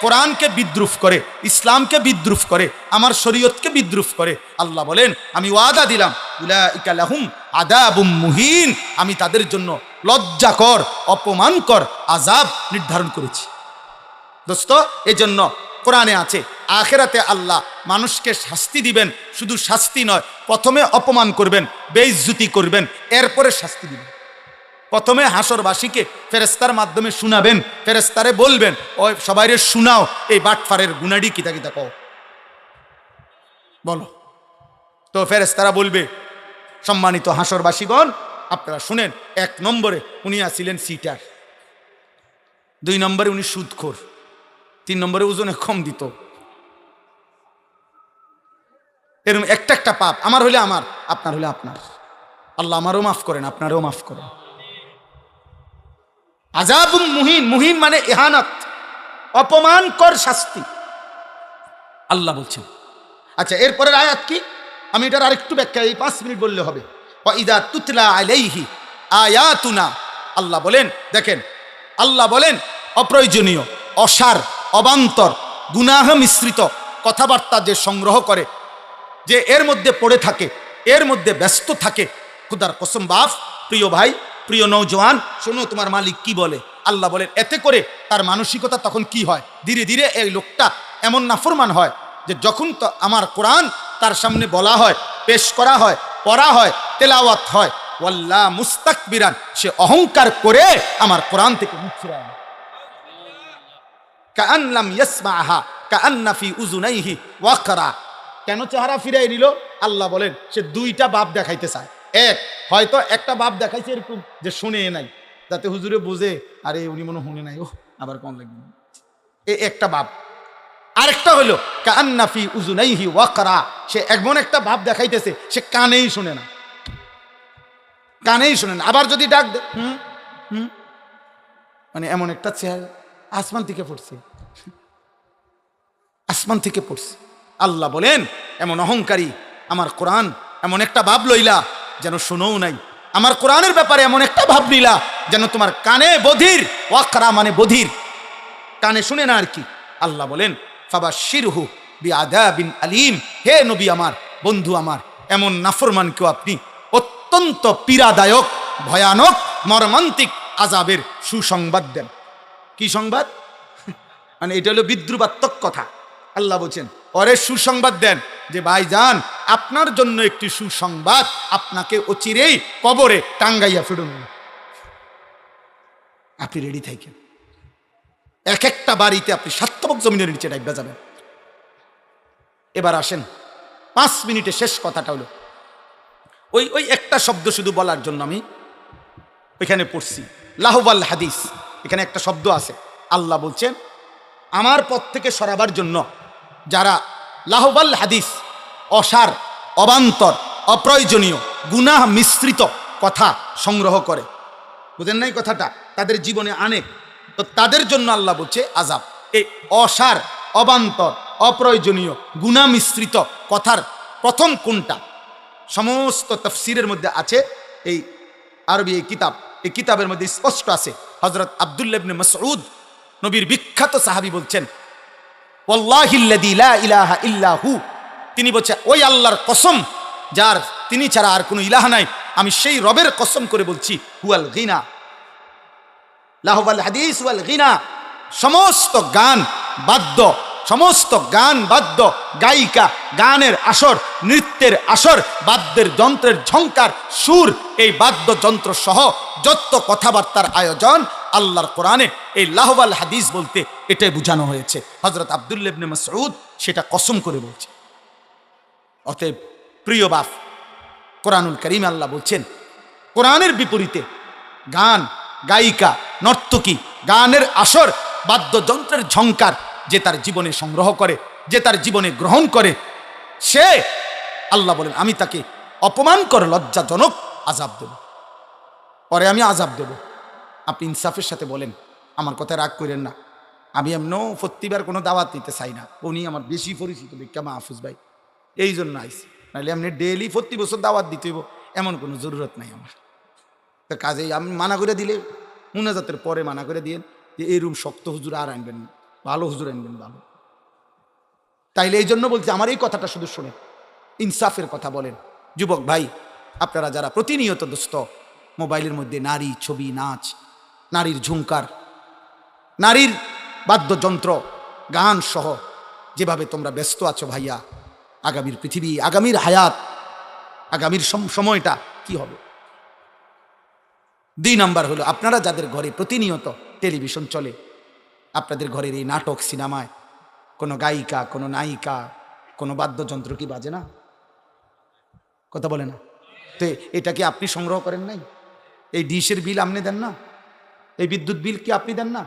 কোরআনকে বিদ্রুপ করে, ইসলামকে বিদ্রুপ করে, আমার শরীয়তকে বিদ্রুপ করে। আল্লাহ বলেন আমি ওয়াদা দিলাম উলাইকা লাহুম আযাবুম মুহিন, আমি তাদের জন্য লজ্জাকর, অপমানকর আযাব নির্ধারণ করেছি। দোস্ত, এজন্য কোরআনে আছে আখিরাতে আল্লাহ মানুষকে শাস্তি দিবেন। শুধু শাস্তি নয়, প্রথমে অপমান করবেন, বেইজ্জতি করবেন, এরপরে শাস্তি দিবেন। প্রথমে হাসরবাসীকে ফেরেশতার মাধ্যমে শুনাবেন, ফেরেশতারে বলবেন ও সবাইরে শুনাও এই বাটফারের গুনাডি কিতা কিতা কও বলো। তো ফেরেশতারা বলবে সম্মানিত হাসরবাসীগণ আপনারা শুনেন, 1 নম্বরে উনি আছিলেন সিটার, 2 নম্বরে উনি সুদখোর, 3 নম্বরে ওজনে কম দিত। এরকম একটা পাপ, আমার হলে আমার, আপনার হলে আপনার। আল্লাহ আমারও মাফ করেন, আপনারও মাফ করেন। আযাবুম মুহিন, মুহিন মানে ইহানাত, অপমানকর শাস্তি আল্লাহ বলছেন। আচ্ছা, এরপরের আয়াত কি? আমি এটার আরেকটু ব্যাখ্যা এই 5 মিনিট বললে হবে। ওয়া ইযা তুতলা আলাইহি আয়াতুনা, আল্লাহ বলেন, দেখেন আল্লাহ বলেন অপ্রয়োজনীয়, অসার, অবান্তর, গুনাহ মিশ্রিত কথাবার্তা যে সংগ্রহ করে, যে এর মধ্যে পড়ে থাকে, এর মধ্যে ব্যস্ত থাকে, খুদার কসম বাপ, প্রিয় ভাই, প্রিয় নওজওয়ান, শোনো তোমার মালিক কি বলে। আল্লাহ বলেন এতে করে তার মানসিকতা তখন কি হয়, ধীরে ধীরে এই লোকটা এমন নাফরমান হয় যে যখন তো আমার কোরআন তার সামনে বলা হয়, পেশ করা হয়, পড়া হয়, তেলাওয়াত হয়, ওয়াল্লাহ মুস্তাকবিরান, সে অহংকার করে আমার কোরআন থেকে মুখ ফিরায় না। কাআন্নাম ইয়াসমাআহা কাআন্না ফি উযুনাইহি ওয়াকরা। কেন চেহারা ফিরাই নিল? আল্লাহ বলেন সে দুইটা বাপ দেখাইতে চায়। এক, হয়তো একটা বাপ দেখাইছে এরকম যে শুনে নাই, যাতে হুজুরে বুঝে আরে উনি মনে শুনে নাই, ও আবার কোন লাগবে, এই একটা বাপ। আরেকটা হলো কাআন্না ফি উযুনাইহি ওয়াকরা, সে এমন একটা বাপ দেখাইতেছে সে কানেই শুনে না, কানেই শুনে না। আবার যদি ডাক দে মানে এমন একটা চেহারা, আসমান থেকে পড়ছে, আসমান থেকে পড়ছে। আল্লাহ বলেন এমন অহংকারী আমার কোরআন এমন একটা ভাব লইলা যেন শুনোও নাই, আমার কোরআনের ব্যাপারে এমন একটা ভাব নিলা যেন তোমার কানে বধির, ওয়াকরা মানে বধির, কানে শুনে না আর কি। আল্লাহ বলেন ফাবাশশিরহু বিআযাবিন আলীম, হে নবী আমার, বন্ধু আমার, এমন নাফরমানকেও আপনি অত্যন্ত পীড়াদায়ক, ভয়ানক, মর্মান্তিক আযাবের সুসংবাদ দেন। কি সংবাদ? মানে এটা হলো বিদ্রুপাত্মক কথা। আল্লাহ বলছেন ওরে সুসংবাদ দেন যে ভাইজান আপনার জন্য একটি সুসংবাদ, আপনাকে অচিরেই কবরে টাঙ্গাইয়া ফিরুন, আপনি রেডি থাকেন। এক একটা বাড়িতে আপনি সাতবক জমিনের নিচে ডাইবা যাবেন। এবার আসেন 5 মিনিটে শেষ কথাটা হলো ওই একটা শব্দ শুধু বলার জন্য আমি ওইখানে পড়ছি, লাহওয়াল হাদিস, এখানে একটা শব্দ আছে। আল্লাহ বলছেন আমার পথ থেকে সরাবার জন্য যারা লাহওয়াল হাদিস, অসার, অবান্তর, অপ্রয়োজনীয়, গুনাহ মিশ্রিত কথা সংগ্রহ করে, বুঝেন নাই কথাটা, তাদের জীবনে আনে, তো তাদের জন্য আল্লাহ বলছে আযাব। এই অসার, অবান্তর, অপ্রয়োজনীয়, গুনাহ মিশ্রিত কথার প্রথম কোনটা? সমস্ত তাফসীরের মধ্যে আছে, এই আরবি এই কিতাব, এই কিতাবের মধ্যে স্পষ্ট আছে। হযরত আব্দুল্লাহ ইবনে মাসউদ, নবীর বিখ্যাত সাহাবী, বলছেন ওয়াল্লাহিল্লাযী লা ইলাহা ইল্লা হু, তিনি বলছে ওই আল্লাহর কসম যার তিনি ছাড়া আর কোনো ইলাহ নাই, আমি সেই রবের কসম করে বলছি, হুয়াল গিনা, লাহওয়াল হাদিস ওয়াল গিনা, সমস্ত গান বাদ্য, সমস্ত গান বাদ্য, গায়িকা, গানের আসর, নৃত্যের আসর, বাদ্যের যন্ত্রের ঝংকার, সুর, এই বাদ্যযন্ত্র সহ যত কথাবার্তার আয়োজন আল্লাহর কোরআনে এই লাহওয়াল হাদিস বলতে এটাই বোঝানো হয়েছে। হযরত আব্দুল্লাহ ইবনে মাসউদ সেটা কসম করে বলছে। অতএব প্রিয় বাপ, কোরআনুল কারীম আল্লাহ বলছেন কোরআনের বিপরীতে গান, গায়িকা, নর্তকী, গানের আসর, বাদ্যযন্ত্রের ঝংকার যে তার জীবনে সংগ্রহ করে, যে তার জীবনে গ্রহণ করে, সে আল্লাহ বলেন আমি তাকে অপমানকর, লজ্জাজনক আযাব দেব, পরে আমি আযাব দেব। আপনি ইনসাফের সাথে বলেন, আমার কথায় রাগ করেন না, আমি এমনও প্রতিবার কোনো দাওয়াত নিতে চাই না, উনি আমার বেশি পরিচিত বিজ্ঞা মাহফুজ ভাই, এই জন্য আইসি, নাহলে আপনি ডেইলি প্রতি বছর দাওয়াত দিতে হইব এমন কোনো জরুরত নাই আমার। তো কাজেই আমি মানা করে দিলে, মুনাজাতের পরে মানা করে দিয়েন যে এই রুম শক্ত হুজুর আর আনবেন না, ভালো হুজুর আনবেন ভালো। তাইলে এই জন্য বলছি আমার এই কথাটা শুধু শুনে ইনসাফের কথা বলেন। যুবক ভাই, আপনারা যারা প্রতিনিয়ত দোস্ত মোবাইলের মধ্যে নারী ছবি, নাচ, নারীর ঝুংকার, নারীর বাদ্যযন্ত্র, গান সহ যেভাবে তোমরা ব্যস্ত আছো ভাইয়া, আগামীর পৃথিবী, আগামীর হায়াত, আগামীর সময়টা কি হবে? 2 নাম্বার হলো আপনারা যাদের ঘরে প্রতিনিয়ত টেলিভিশন চলে, আপনাদের ঘরের এই নাটক, সিনেমায় কোনো গায়িকা, কোনো নায়িকা, কোনো বাদ্যযন্ত্র কি বাজে না? কথা বলে না? তো এটা কি আপনি সংগ্রহ করেন নাই? এই ডিশের বিল আপনি দেন না? এই বিদ্যুৎ বিল কি আপনি দেন না?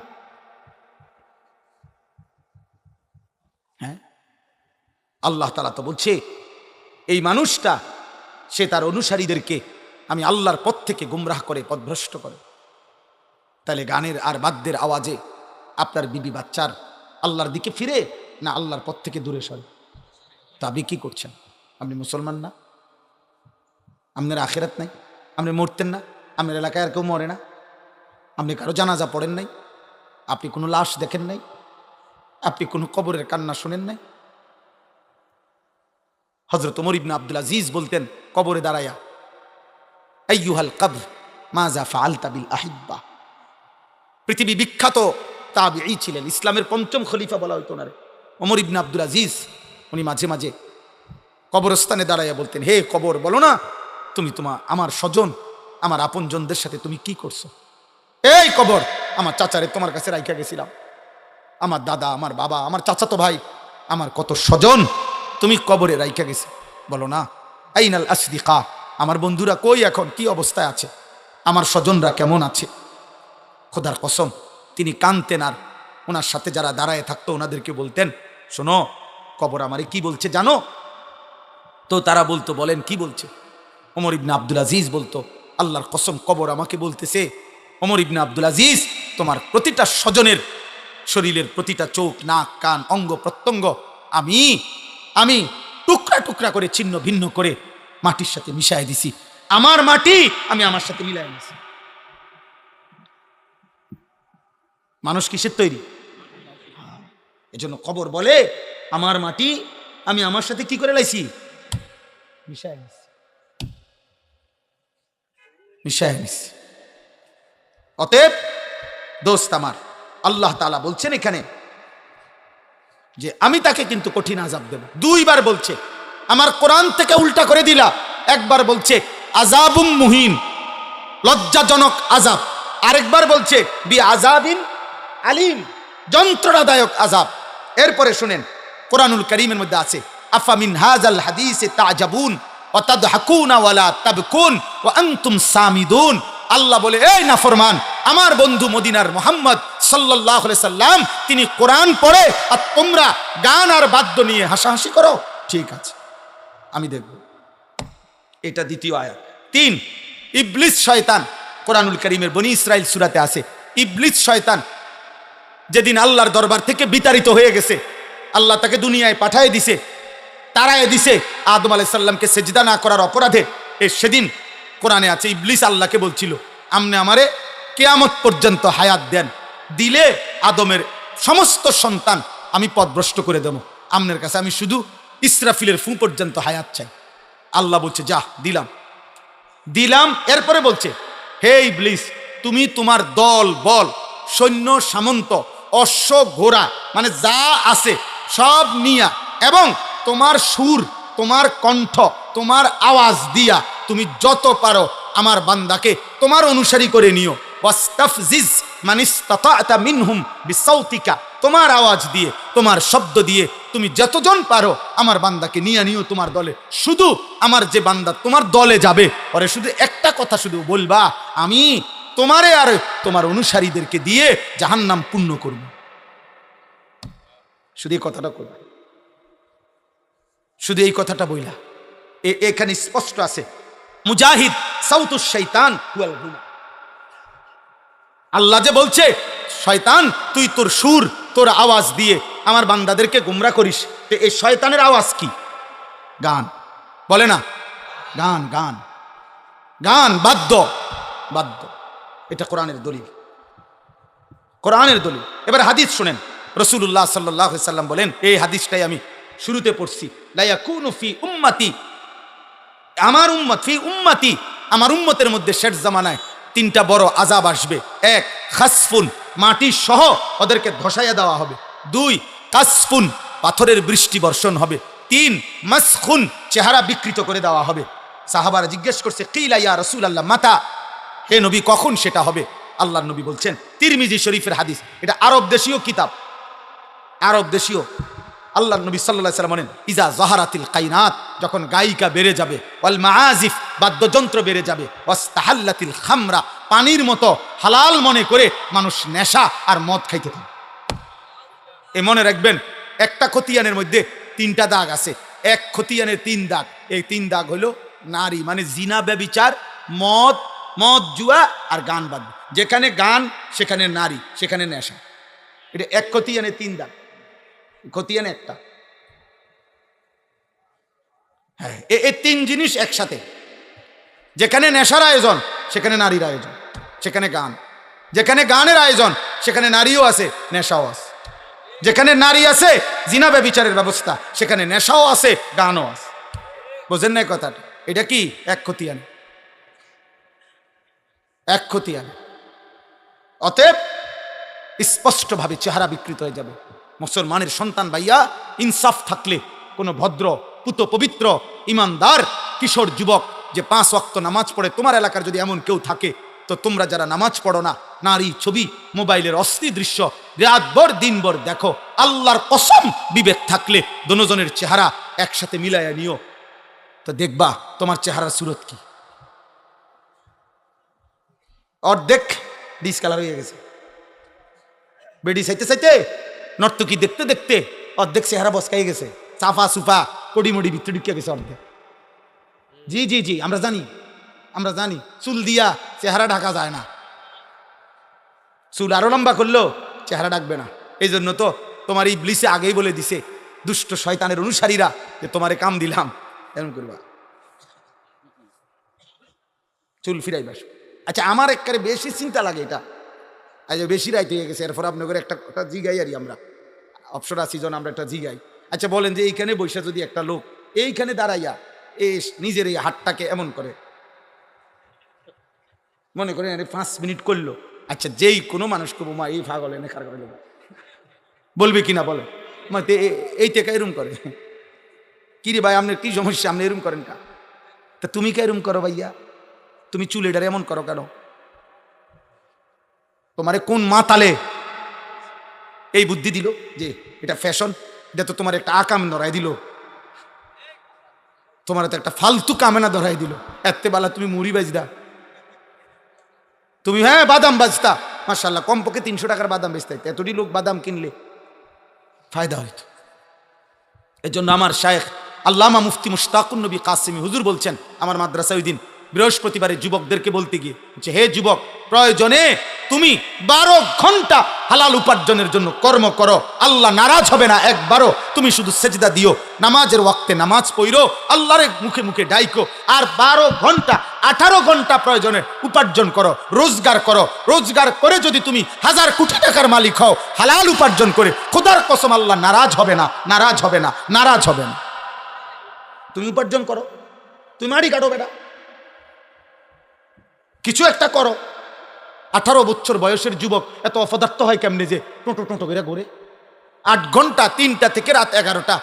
হ্যাঁ, আল্লাহ তাআলা তো বলছে এই মানুষটা সে তার অনুসারীদেরকে আমি আল্লাহর পথ থেকে গুমরাহ করে, পথভ্রষ্ট করে। তাহলে গানের আর বাদ্যের আওয়াজে আপনার বিবি বাচ্চার আল্লাহর দিকে ফিরে না আল্লাহর পথ থেকে দূরে সরে? তা আপনি কি করছেন? আপনি মুসলমান না? আপনার আখেরাত নাই? আপনি মরতেন না? আপনার এলাকায় আর কেউ মরে না? আপনি কারো জানাজা পড়েন নাই? আপনি কোনো লাশ দেখেন নাই? আপনি কোনো কবরের কান্না শোনেন নাই? হযরত ওমর ইবনে আব্দুল আজিজ বলতেন কবরে দাঁড়ায়া, আইয়ুহাল কবর মাজা ফাআলতা বিল আহিব্বা। পৃথিবী বিখ্যাত তাবিঈ ছিলেন, ইসলামের পঞ্চম খলিফা বলা হইতো না রে ওমর ইবনে আব্দুল আজিজ। উনি মাঝে মাঝে কবরস্থানে দাঁড়াইয়া বলতেন, হে কবর, বলো না তুমি আমার স্বজন, আমার আপনজনদের সাথে তুমি কি করছো? এই কবর, আমার চাচারে তোমার কাছে রাইখা গেছিলাম, আমার দাদা, আমার বাবা, আমার চাচাতো ভাই, আমার কত স্বজন তুমি কবরে রাইখা গেছে, বলো না। আইনাল আসদিকা, আমার বন্ধুরা কই এখন, কি অবস্থায় আছে, আমার স্বজনরা কেমন আছে? খোদার কসম তিনি কানতেন, আর ওনার সাথে যারা দাঁড়ায় থাকতো ওনাদেরকে বলতেন, শোনো কবর আমারে কি বলছে জানো? তো তারা বলতো, বলেন কি বলছে? ওমর ইবনে আব্দুল আজিজ বলতো, আল্লাহর কসম কবর আমাকে বলতেছে, ওমর ইবনে আব্দুল আজিজ, তোমার প্রতিটা স্বজনের শরীরের প্রতিটা চোখ, নাক, কান, অঙ্গ প্রত্যঙ্গ আমি আমি টুকরা টুকরা করে ছিন্ন ভিন্ন করে মাটির সাথে মিশাই দিছি। আমার মাটি আমি আমার সাথে মিলাই দিছি। মানুষ কিসের তৈরি? এজন্য কবর বলে, আমার মাটি আমি আমার সাথে কি করে লাইছি? মিশাই নিছি, মিশাই নিছি। অতএব দোস্ত আমার, আল্লাহ তাআলা বলছেন এখানে যে আমি তাকে কিন্তু কঠিন আযাব দেব। দুইবার বলছে, আমার কোরআন থেকে উল্টা করে দিলা। একবার বলছে আযাবুম মুহিন, লজ্জাজনক আযাব। আরেকবার বলছে বি আযাবিন আলিম, যন্ত্রণাদায়ক আযাব। এরপরে শুনেন, কোরআনুল কারীমের মধ্যে আছে, আফা মিন হাযাল হাদিসে তা'জাবুন ওয়া তাদহাকুনা ওয়া লা তাবকুন ওয়া আনতুম সামিদুন। আল্লাহ বলে, এই নাফরমান, আমার বন্ধু মদিনার মুহাম্মদ সাল্লাল্লাহু আলাইহি সাল্লাম তিনি কোরআন পড়ে আর তোমরা গান আর বাদ্য নিয়ে হাসাহাসি করো। ঠিক আছে, আমি দেখব। এটা দ্বিতীয় আয়াত। 3, ইবলিস শয়তান। কোরআনুল কারীমের বনি ইসরাইল সূরাতে আছে, ইবলিস শয়তান যেদিন আল্লাহর দরবার থেকে বিতাড়িত হয়ে গেছে, আল্লাহ তাকে দুনিয়ায় পাঠিয়ে দিছে, তাড়ায় দিছে আদম আলাইহিস সালামকে সেজদা না করার অপরাধে। সেদিন কোরআনে আছে, ইবলিস আল্লাহকে বলছিল, আপনি আমারে কিয়ামত পর্যন্ত হায়াত দেন, দিলে আদমের সমস্ত সন্তান আমি পথভ্রষ্ট করে দেব, আপনার কাছে আমি শুধু ইসরাফিলের ফু পর্যন্ত হায়াত চাই। আল্লাহ বলছে, যা দিলাম দিলাম। এরপরে বলছে, হে ইবলিস, তুমি তোমার দল বল, সৈন্য সামন্ত, অশ্ব ঘোড়া, মানে যা আছে সব নিয়া, এবং তোমার সুর, তোমার কণ্ঠ, তোমার আওয়াজ দিয়া তুমি যত পারো আমার বান্দাকে তোমার অনুসারী করে নিও। ওয়াস্তাফজিজ মানিস্তাতা মিনহুম বিসাউতিকা, তোমার আওয়াজ দিয়ে, তোমার শব্দ দিয়ে তুমি যতজন পারো আমার বান্দাকে নিয়ে নিও তোমার দলে। শুধু আমার যে বান্দা তোমার দলে যাবে, পরে শুধু একটা কথা শুধু বলবা, আমি তোমারে আর তোমার অনুসারীদেরকে দিয়ে জাহান্নাম পূর্ণ করব। শুধু এই কথাটা করবে, শুধু এই কথাটা বইলা। এখানে স্পষ্ট আছে, মুজাহিদ সাউতুশ শাইতান ওয়াল গুনা। আল্লাহ যে বলছে, শয়তান তুই তোর সুর, তোর আওয়াজ দিয়ে আমার বান্দাদেরকে গুমরা করিস। তো এই শয়তানের আওয়াজ কি? গান, বলে না? গান, গান, গান, বাদ্য, বাদ্য। এটা কোরআনের দলিল, কোরআনের দলিল। এবার হাদিস শুনেন, রাসূলুল্লাহ সাল্লাল্লাহু আলাইহি সাল্লাম বলেন, এই হাদিসটাই আমি শুরুতে পড়ছি, লা ইয়াকুনু ফি উম্মতি, আমার উম্মত, ফি উম্মতি, আমার উম্মতের মধ্যে শেষ জামানায় 3টা বড় আযাব আসবে। 1, খাসফুন, মাটি সহ ওদেরকে ধসাইয়া দেওয়া হবে। 2, কাসফুন, পাথরের বৃষ্টি বর্ষণ হবে। 3, মাসখুন, চেহারা বিকৃত করে দেওয়া হবে। সাহাবারা জিজ্ঞেস করছে, কিলা ইয়া রাসূলুল্লাহ মাতা, হে নবী কখন সেটা হবে? আল্লাহর নবী বলছেন, তিরমিজি শরীফের হাদিস, এটা আরব দেশীয় কিতাব, আরব দেশীয়। আল্লাহর নবী সাল্লাল্লাহু আলাইহি ওয়াসাল্লাম বলেন, ইজা যাহারাতিল কাইনাত, যখন গায়িকা বেড়ে যাবে, ওয়াল মাআজিফ, বাদ্যযন্ত্র বেড়ে যাবে, ওয়াস্তাহাল্লাতিল খামরা, পানির মতো হালাল মনে করে মানুষ নেশা আর মদ খাইতে থাকে। এ মনে রাখবেন, একটা খতিয়ানের মধ্যে 3টা দাগ আছে। এক খতিয়ানের 3 দাগ। এই 3 দাগ হলো নারী, মানে জিনা, ব্যভিচার, মদ মদ জুয়া আর গান বাদ্য। যেখানে গান সেখানে নারী, সেখানে নেশা। এটা এক খতিয়ানে 3 দাগ, খতিয়ানে একটা। হ্যাঁ, এই 3 জিনিস একসাথে। যেখানে নেশার আয়োজন সেখানে নারীর আয়োজন, সেখানে গান। যেখানে গানের আয়োজন সেখানে নারীও আছে, নেশাও আছে। যেখানে নারী আছে জিনা ব্যভিচারের ব্যবস্থা, সেখানে নেশাও আছে, গানও আছে। বোঝেন না কথাটা? এটা কি এক খতিয়ানে, এক খতিয়ানে। অতএব স্পষ্টভাবে চেহারা বিকৃত হয়ে যাবে। মুসলমানের সন্তান ভাইয়া, ইনসাফ থাকলে কোনো ভদ্র পুত পবিত্র ইমানদার কিশোর যুবক যে 5 ওয়াক্ত নামাজ পড়ে, তোমার এলাকার যদি এমন কেউ থাকে, তো তোমরা যারা নামাজ পড়ো না, নারী ছবি, মোবাইলের অশ্লীল দৃশ্য রাতভর দিনভর দেখো, আল্লাহর কসম বিবেক থাকলে দোনোজনের চেহারা একসাথে মিলাইয়া নিও, তো দেখবা তোমার চেহারার সুরত কি। অর্ধেক ডিসকালার হয়ে গেছে, বেডি চাইতে চাইতে, নর্তকী দেখতে দেখতে অর্ধেক চেহারা বসকাই গেছে, সাফা সুফা কড়িমড়ি ভিতরে ঢুকিয়ে গেছে অর্ধেক। জি জি জি, আমরা জানি, আমরা জানি। চুল দিয়া চেহারা ঢাকা যায় না, চুল আরো লম্বা করলেও চেহারা ডাকবে না। এই জন্য তো তোমার ইবলিসে আগেই বলে দিছে, দুষ্ট শয়তানের অনুসারীরা, যে তোমারে কাম দিলাম, এরকম করবা, চুল ফিরাইবাস। আচ্ছা, আমার একবারে বেশি চিন্তা লাগে এটা, আজ বেশি রাইতে হয়ে গেছে। এরপর আপনাদের একটা জিগাই আরি, আমরা অপসরা সিজন আমরা একটা জিগাই। আচ্ছা বলেন যে এইখানে বৈশা যদি একটা লোক এইখানে দাঁড়াইয়া এই নিজের এই হাতটাকে এমন করে, মনে করেন 5 মিনিট করলো, আচ্ছা যেই কোনো মানুষকে বোমা এই পাগল এনে খার করে দেবে, বলবে কিনা বলে, এই থেকে এরম করে, কিরে ভাই আপনার কি সমস্যা, আপনি এরম করেন কা? তা তুমি কে এরম করো ভাইয়া? তুমি চুলেটার এমন করো কেন? তোমারে কোন মাতালে এই বুদ্ধি দিল যে এটা ফ্যাশন? এটা তো তোমার একটা আকাম ধরাই দিল, তোমার তো একটা ফালতু কামেনা ধরাই দিল। এতে বেলা তুমি মুড়ি বাজদা, তুমি হ্যাঁ বাদাম বাজতা, মাশাআল্লাহ কমপক্ষে 300 টাকার বাদাম বেচতে, এতটি লোক বাদাম কিনলে ফায়দা হইতো। এই জন্য আমার শায়েখ আল্লামা মুফতি মুশতাকুন নবী কাসিমি হুজুর বলছেন, আমার মাদ্রাসা ওই দিন বৃহস্পতিবারে যুবকদেরকে বলতে গিয়ে, হে যুবক, প্রয়োজনে তুমি 12 ঘন্টা হালাল উপার্জনের জন্য কর্ম করো, আল্লাহ নারাজ হবে না একবারও। তুমি শুধু সেজদা দিও, নামাজের ওয়াক্তে নামাজ পড়ো, আল্লাহর মুখে মুখে ডাইকো, আর 12 ঘন্টা 18 ঘন্টা প্রয়োজনে উপার্জন করো, রোজগার করো। রোজগার করে যদি তুমি 1000 কোটি টাকার মালিক হও, হালাল উপার্জন করে, খোদার কসম আল্লাহ নারাজ হবে না, নারাজ হবে না, নারাজ হবে না। তুমি উপার্জন করো, তুমি মারি কাটো বেটা, কিছু একটা করো। 18 বছর বয়সের যুবক এত অপদার্থ হয় কেমনে যে টোটো টোটো করে ঘুরে? 8 ঘন্টা, 3টা থেকে রাত 11টা,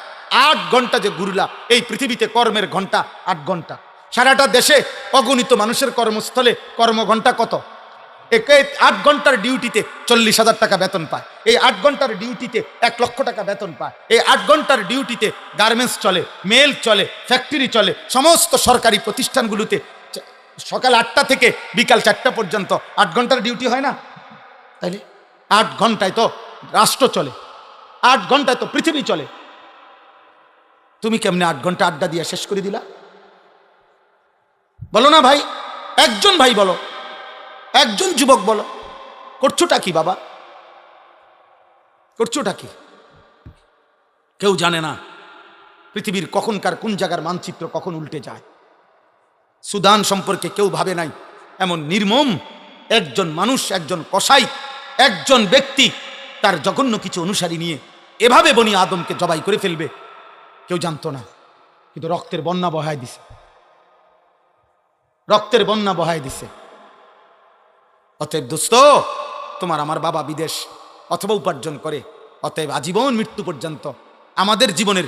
8 ঘন্টা যে ঘুরলা এই পৃথিবীতে, কর্মের ঘন্টা 8 ঘন্টা। সারাটা দেশে অগণিত মানুষের কর্মস্থলে কর্মঘণ্টা কত? 8 ঘন্টার ডিউটিতে 40,000 টাকা বেতন পায়। এই 8 ঘন্টার ডিউটিতে 1 লক্ষ টাকা বেতন পায়। এই 8 ঘন্টার ডিউটিতে গার্মেন্টস চলে, মেল চলে, ফ্যাক্টরি চলে, সমস্ত সরকারি প্রতিষ্ঠানগুলোতে সকাল 8টা থেকে বিকাল 4টা পর্যন্ত 8 ঘন্টার ডিউটি হয় না? তাইলে 8 ঘন্টায় তো রাষ্ট্র চলে, 8 ঘন্টায় তো পৃথিবী চলে। তুমি কেমনে 8 ঘন্টা আড্ডা দিয়ে শেষ করে দিলা? বলো না ভাই, একজন ভাই বলো, একজন যুবক বলো, করছোটা কি বাবা? করছোটা কি? কেউ জানে না পৃথিবীর কখনকার কোন জায়গার মানচিত্র কখন উল্টে যায়। সুদান সম্পর্কে কেউ ভাবে নাই এমন নির্মম একজন মানুষ, একজন কসাই, একজন ব্যক্তি তার জঘন্য কিছু অনুসারী নিয়ে এভাবে বনি আদমকে জবাই করে ফেলবে, কেউ জানতো না। কিন্তু রক্তের বন্যা বহায় দিছে, রক্তের বন্যা বহায় দিছে। অতএব দোস্ত, তোমার আমার বাবা বিদেশ অথবা উপার্জন করে, অতএব আজীবন মৃত্যু পর্যন্ত আমাদের জীবনের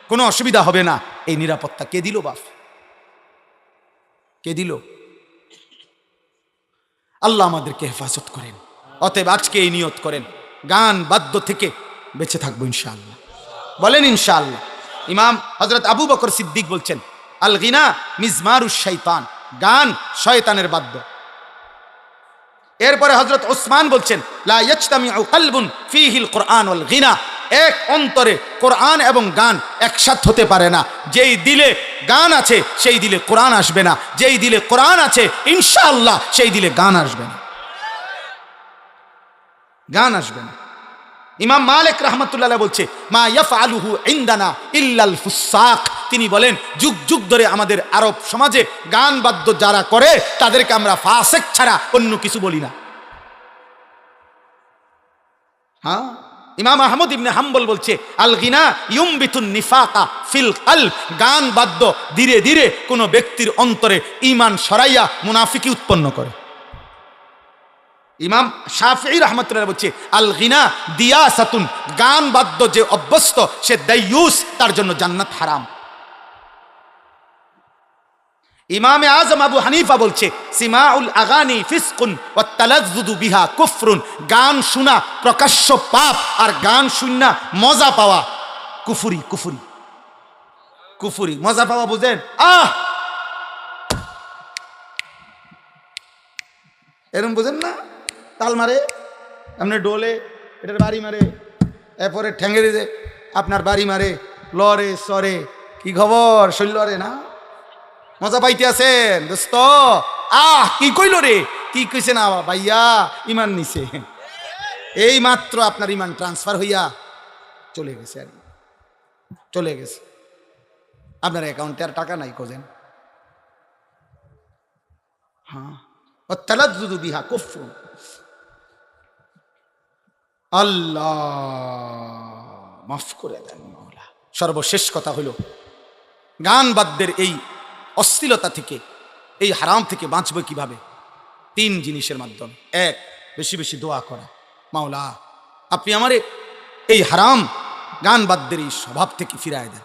কোনো অসুবিধা হবে না। এই নিরাপত্তা কে দিল বাপ? কে দিল? আল্লাহ আমাদেরকে হেফাজত করেন। অতএব আজকে এই নিয়ত করেন, গান বাদ্য থেকে বেঁচে থাকবো ইনশাআল্লাহ। বলেন ইনশাআল্লাহ। ইমাম হযরত আবু বকর সিদ্দিক বলছেন, আল গিনা মিজমারুশ শাইতান, গান শয়তানের বাদ্য। এরপরে হযরত ওসমান বলছেন, লা ইয়াজতামিউ কলবুন ফীহিল কুরআন ওয়াল গিনা, এক অন্তরে কোরআন এবং গান একসাথ হতে পারে না। যেই দিলে গান আছে সেই দিলে কোরআন আসবে না, যেই দিলে কোরআন আছে ইনশাআল্লাহ সেই দিলে গান আসবে না, গান আসবে না। ইমাম মালিক রাহমাতুল্লাহ বলছে মা ইয়াফআলুহু ইনদানা ইল্লাল ফুসাক, তিনি বলেন যুগ যুগ ধরে আমাদের আরব সমাজে গান বাদ্য যারা করে তাদেরকে আমরা ফাসিক ছাড়া অন্য কিছু বলি না। হ্যাঁ, ইমাম আহমদ ইবনে হাম্বল বলছে আল গিনা ইউমবিতুন নিফাকা ফিল কলব, গান বাদ্য ধীরে ধীরে কোনো ব্যক্তির অন্তরে ঈমান সরাইয়া মুনাফিকি উৎপন্ন করে। ইমাম শাফিঈ রাহমাতুল্লাহ বলছে আল গিনা দিয়াসাতুন, গান বাদ্য যে অভ্যস্ত সে দাইয়ুস, তার জন্য জান্নাত হারাম। ইমামে আজম আবু হানিফা বলছে সিমাউল আগানি ফিসকুন ওয়াত তালাজ্জুদু বিহা কুফরুন, গান শোনা প্রকাশ্য পাপ আর গান শুননা মজা পাওয়া কুফরি। কুফরি কুফরি মজা পাওয়া বুঝেন? এরকম বুঝেন না? তাল মারে আপনি ডোলে, এটার বাড়ি মারে, এরপরে ঠ্যাঙ্গে দিয়ে আপনার বাড়ি মারে, লরে সরে, কি খবর শৈলরে না? মজা পাইতে আছেন দোস্ত? কি কইল রে, কি কইছে না ভাইয়া, ইমান নিছে, এই মাত্র আপনার ইমান ট্রান্সফার হইয়া চলে গেছে, আর চলে গেছে, আপনার অ্যাকাউন্টে আর টাকা নাই কোজেন। হ্যাঁ, তালাজ্জুদু বিহা কুফর। আল্লাহ মাফ করে দেন মাওলা। সর্বশেষ কথা হলো গান বাদ্যের এই অশ্লীলতা থেকে, এই হারাম থেকে বাঁচব কিভাবে? 3 জিনিসের মাধ্যমে। 1, বেশি বেশি দোয়া করা, মাওলা আপনি আমারে এই হারাম গান বাদ্যের এই স্বভাব থেকে ফিরায় দেন।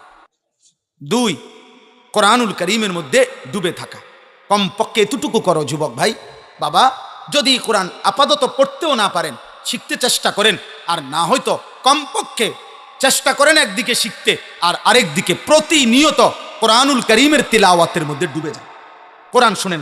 2, কোরআনুল কারীমের মধ্যে ডুবে থাকা। কমপক্ষে এতটুকু করো যুবক ভাই, বাবা যদি কোরআন আপাতত পড়তেও না পারেন শিখতে চেষ্টা করেন, আর না হয়তো কমপক্ষে চেষ্টা করেন একদিকে শিখতে আর আরেক দিকে প্রতিনিয়ত কোরআনুল কারীমের তিলাওয়াতের মধ্যে ডুবে যান। কোরআন শুনেন,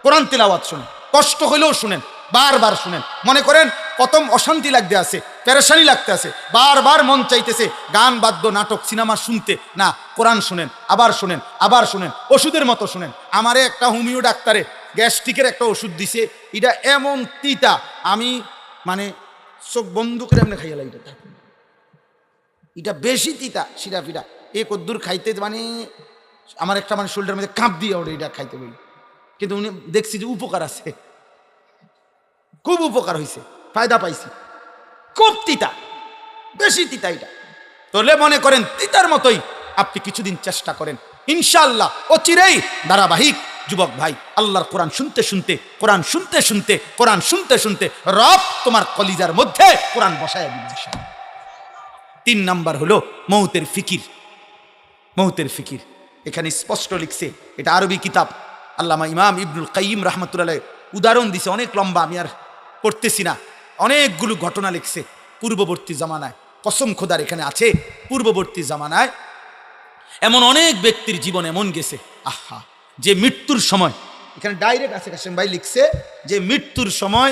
কোরআন তিলাওয়াত শুনেন, কষ্ট হইলেও শুনেন, বারবার শুনেন। মনে করেন প্রথম অশান্তি লাগতে আছে, পেরেশানি লাগতে আছে, বারবার মন চাইতেছে গান বাদ্য নাটক সিনেমা শুনতে, না কোরআন শুনেন, আবার শুনেন, আবার শুনেন, ওষুধের মতো শুনেন। আমারে একটা হোমিও ডাক্তারে গ্যাস্ট্রিকের একটা ওষুধ দিছে, এটা এমন তিতা, আমি মানে চোখ বন্ধ করে এমনি খাইয়া লাগে, এটা বেশি তিতা, সিরা ফিরা এ কদ্দুর খাইতে মানে আমার একটা মানে শোল্ডারের মধ্যে কাঁপ দিয়ে ওটা এটা খাইতে বলি। কিন্তু উনি দেখছি যে উপকার আছে, খুব উপকার হয়েছে, ফায়দা পাইছি। খুব তিতা, বেশি তিতা এটা। তাহলে মনে করেন তিতার মতোই আপনি কিছুদিন চেষ্টা করেন, ইনশাআল্লাহ অচিরেই ধারাবাহিক যুবক ভাই আল্লাহর কোরআন শুনতে শুনতে, কোরআন শুনতে শুনতে, কোরআন শুনতে শুনতে রব তোমার কলিজার মধ্যে কোরআন বসায় দিবে। 3 নাম্বার হলো মৌতের ফিকির। মৌতের ফিকির এখানে স্পষ্ট লিখছে, এটা আরবি কিতাব, আল্লামা ইমাম ইবনুল কাইয়িম রাহমাতুল্লাহ উদাহরণ দিছে, অনেক লম্বা, আমি আর পড়তেছি না। অনেকগুলো ঘটনা লিখছে পূর্ববর্তী জামানায়, কসম খোদার এখানে আছে পূর্ববর্তী জামানায় এমন অনেক ব্যক্তির জীবন এমন গেছে, আহা, যে মৃত্যুর সময়, এখানে ডাইরেক্ট আছে কাসেম ভাই লিখছে, যে মৃত্যুর সময়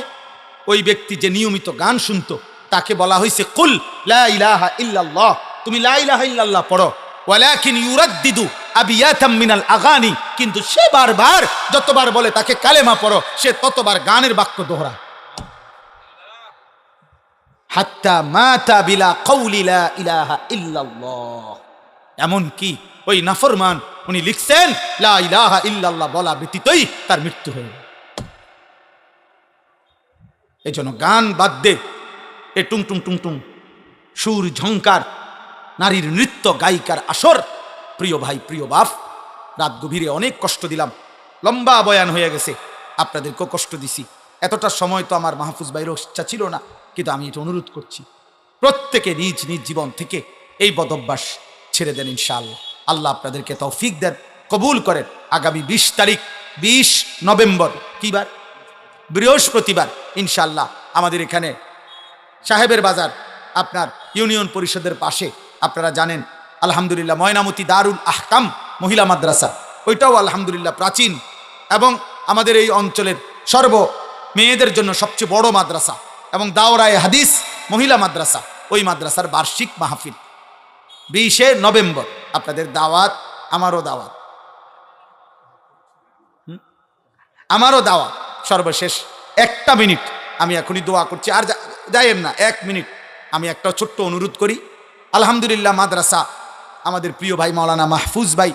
ওই ব্যক্তি যে নিয়মিত গান শুনতো তাকে বলা হয়েছে কুল লা ইলাহা ইল্লাল্লাহ, তুমি লা ইলাহা ইল্লাল্লাহ পড়ো, ওয়ালাকিন ইউরাদ্দিদু আবিয়াতাম মিনাল আগানি, কিন্তু সে বারবার যতবার বলে তাকে কালেমা পড়ো, সে ততবার গানের বাক্য দোহরায়। হাত্তা মাতা বিলা কওলি লা ইলাহা ইল্লাল্লাহ, এমন কি ওই নাফরমান উনি লিখছেন লা ইলাহা ইল্লাল্লাহ বলা ব্যতীতই তার মৃত্যু হয়ে গেল। এই জন্য গান বাদ্যে এ টুং টুং টুং টুং সুর ঝংকার, নারীর নৃত্য, গায়িকার আসর, প্রিয় ভাই প্রিয় বাপ, রাত গভীরে অনেক কষ্ট দিলাম, লম্বা বয়ান হয়ে গেছে, আপনাদেরকেও কষ্ট দিছি। এতটা সময় তো আমার মাহফুজ ভাইয়ের ইচ্ছা ছিল না, কিন্তু আমি এটা অনুরোধ করছি প্রত্যেকে নিজ নিজ জীবন থেকে এই বদভ্যাস ছেড়ে দেন ইনশাআল্লাহ। আল্লাহ আপনাদেরকে তৌফিক দেন, কবুল করেন। আগামী 20 তারিখ 20 নভেম্বর, কি বার? বৃহস্পতিবার, ইনশাআল্লাহ আমাদের এখানে সাহেবের বাজার আপনার ইউনিয়ন পরিষদের পাশে, আপনারা জানেন আলহামদুলিল্লাহ ময়নামতি দারুল আহকাম মহিলা মাদ্রাসা, ওইটাও আলহামদুলিল্লাহ প্রাচীন এবং আমাদের এই অঞ্চলের মেয়েদের জন্য সবচেয়ে বড় মাদ্রাসা, এবং দাওরায়ে হাদিস মহিলা মাদ্রাসা, ওই মাদ্রাসার বার্ষিক মাহফিল 20শে নভেম্বর। আপনাদের দাওয়াত, আমারও দাওয়াত, আমারও দাওয়াত। সর্বশেষ একটা মিনিট আমি এখনই দোয়া করছি, আর যাইয়েন না, 1 মিনিট আমি একটা ছোট্ট অনুরোধ করি। আলহামদুলিল্লাহ মাদ্রাসা, আমাদের প্রিয় ভাই মাওলানা মাহফুজ ভাই,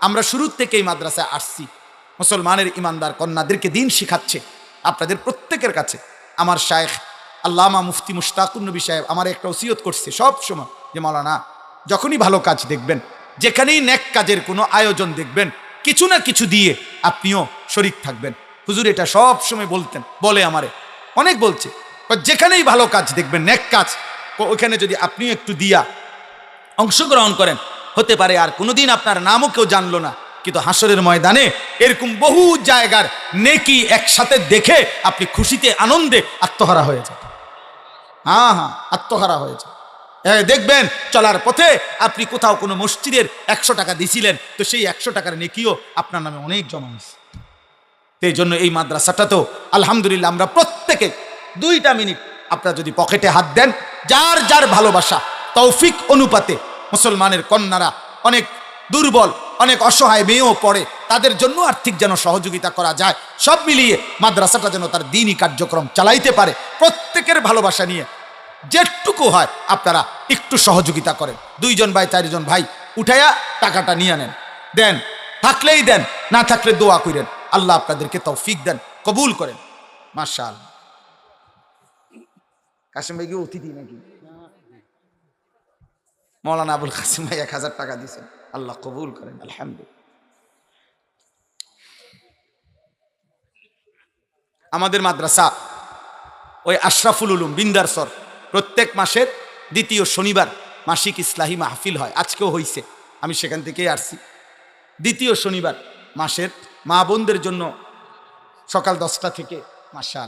আমরা শুরুর থেকেই মাদ্রাসায় আসছি, মুসলমানের ইমানদার কন্যাদেরকে দিন শিখাচ্ছে। আপনাদের প্রত্যেকের কাছে আমার শায়েখ আল্লামা মুফতি মুশতাকুন নবী সাহেব আমার একটা ওসিয়ত করছে সব সময়, যে মাওলানা যখনই ভালো কাজ দেখবেন, যেখানেই নেক কাজের কোনো আয়োজন দেখবেন, কিছু না কিছু দিয়ে আপনিও শরীক থাকবেন। হুজুর এটা সব সময় বলতেন, বলে আমারে অনেক বলছে, যেখানেই ভালো কাজ দেখবেন, নেক কাজ, ওইখানে যদি আপনিও একটু দিয়া অংশগ্রহণ করেন, হতে পারে আর কোনোদিন আপনার নামও কেউ জানলো না, কিন্তু হাসরের ময়দানে এরকম বহু জায়গার নেকি একসাথে দেখে আপনি খুশিতে আনন্দে আত্মহারা হয়ে যান। হ্যাঁ, আত্মহারা হয়ে যান। দেখবেন চলার পথে আপনি কোথাও কোনো মসজিদের 100 টাকা দিছিলেন, তো সেই 100 টাকার নেকিও আপনার নামে অনেক জমা হয়েছে। এই জন্য এই মাদ্রাসাটা তো আলহামদুলিল্লাহ আমরা প্রত্যেকে 2টা মিনিট আপনারা যদি পকেটে হাত দেন, যার যার ভালোবাসা তৌফিক অনুপাতে, মুসলমানের কন্যারা অনেক দুর্বল, অনেক অসহায় মেয়েও পড়ে, তাদের জন্য আর্থিক যেন সহযোগিতা করা যায়, সব মিলিয়ে মাদ্রাসাটা যেন তার দ্বীনি কার্যক্রম চালাইতে পারে, প্রত্যেকের ভালোবাসা নিয়ে যেটুকু হয় আপনারা একটু সহযোগিতা করেন। 2 জন ভাই 4 জন ভাই উঠাইয়া টাকাটা নিয়ে নেন, দেন, থাকলেই দেন, না থাকলে দোয়া করেন, আল্লাহ আপনাদেরকে তৌফিক দেন, কবুল করেন। মাশাআল্লাহ। কাসিম ভাই কি অতিথি নাকি? মৌলানা আবুল কাসিম ভাই 1000 টাকা দিয়েছেন, আল্লাহ কবুল করেন, আলহামদুলিল্লাহ। আমাদের মাদ্রাসা ওই আশরাফুল উলুম বিন্দারসর প্রত্যেক মাসের 2য় শনিবার মাসিক ইসলাহি মাহফিল হয়, আজকেও হইছে, আমি সেখান থেকেই আসছি। 2য় শনিবার মাসের মা বোনদের জন্য সকাল 10টা থেকে, মাশাআল্লাহ।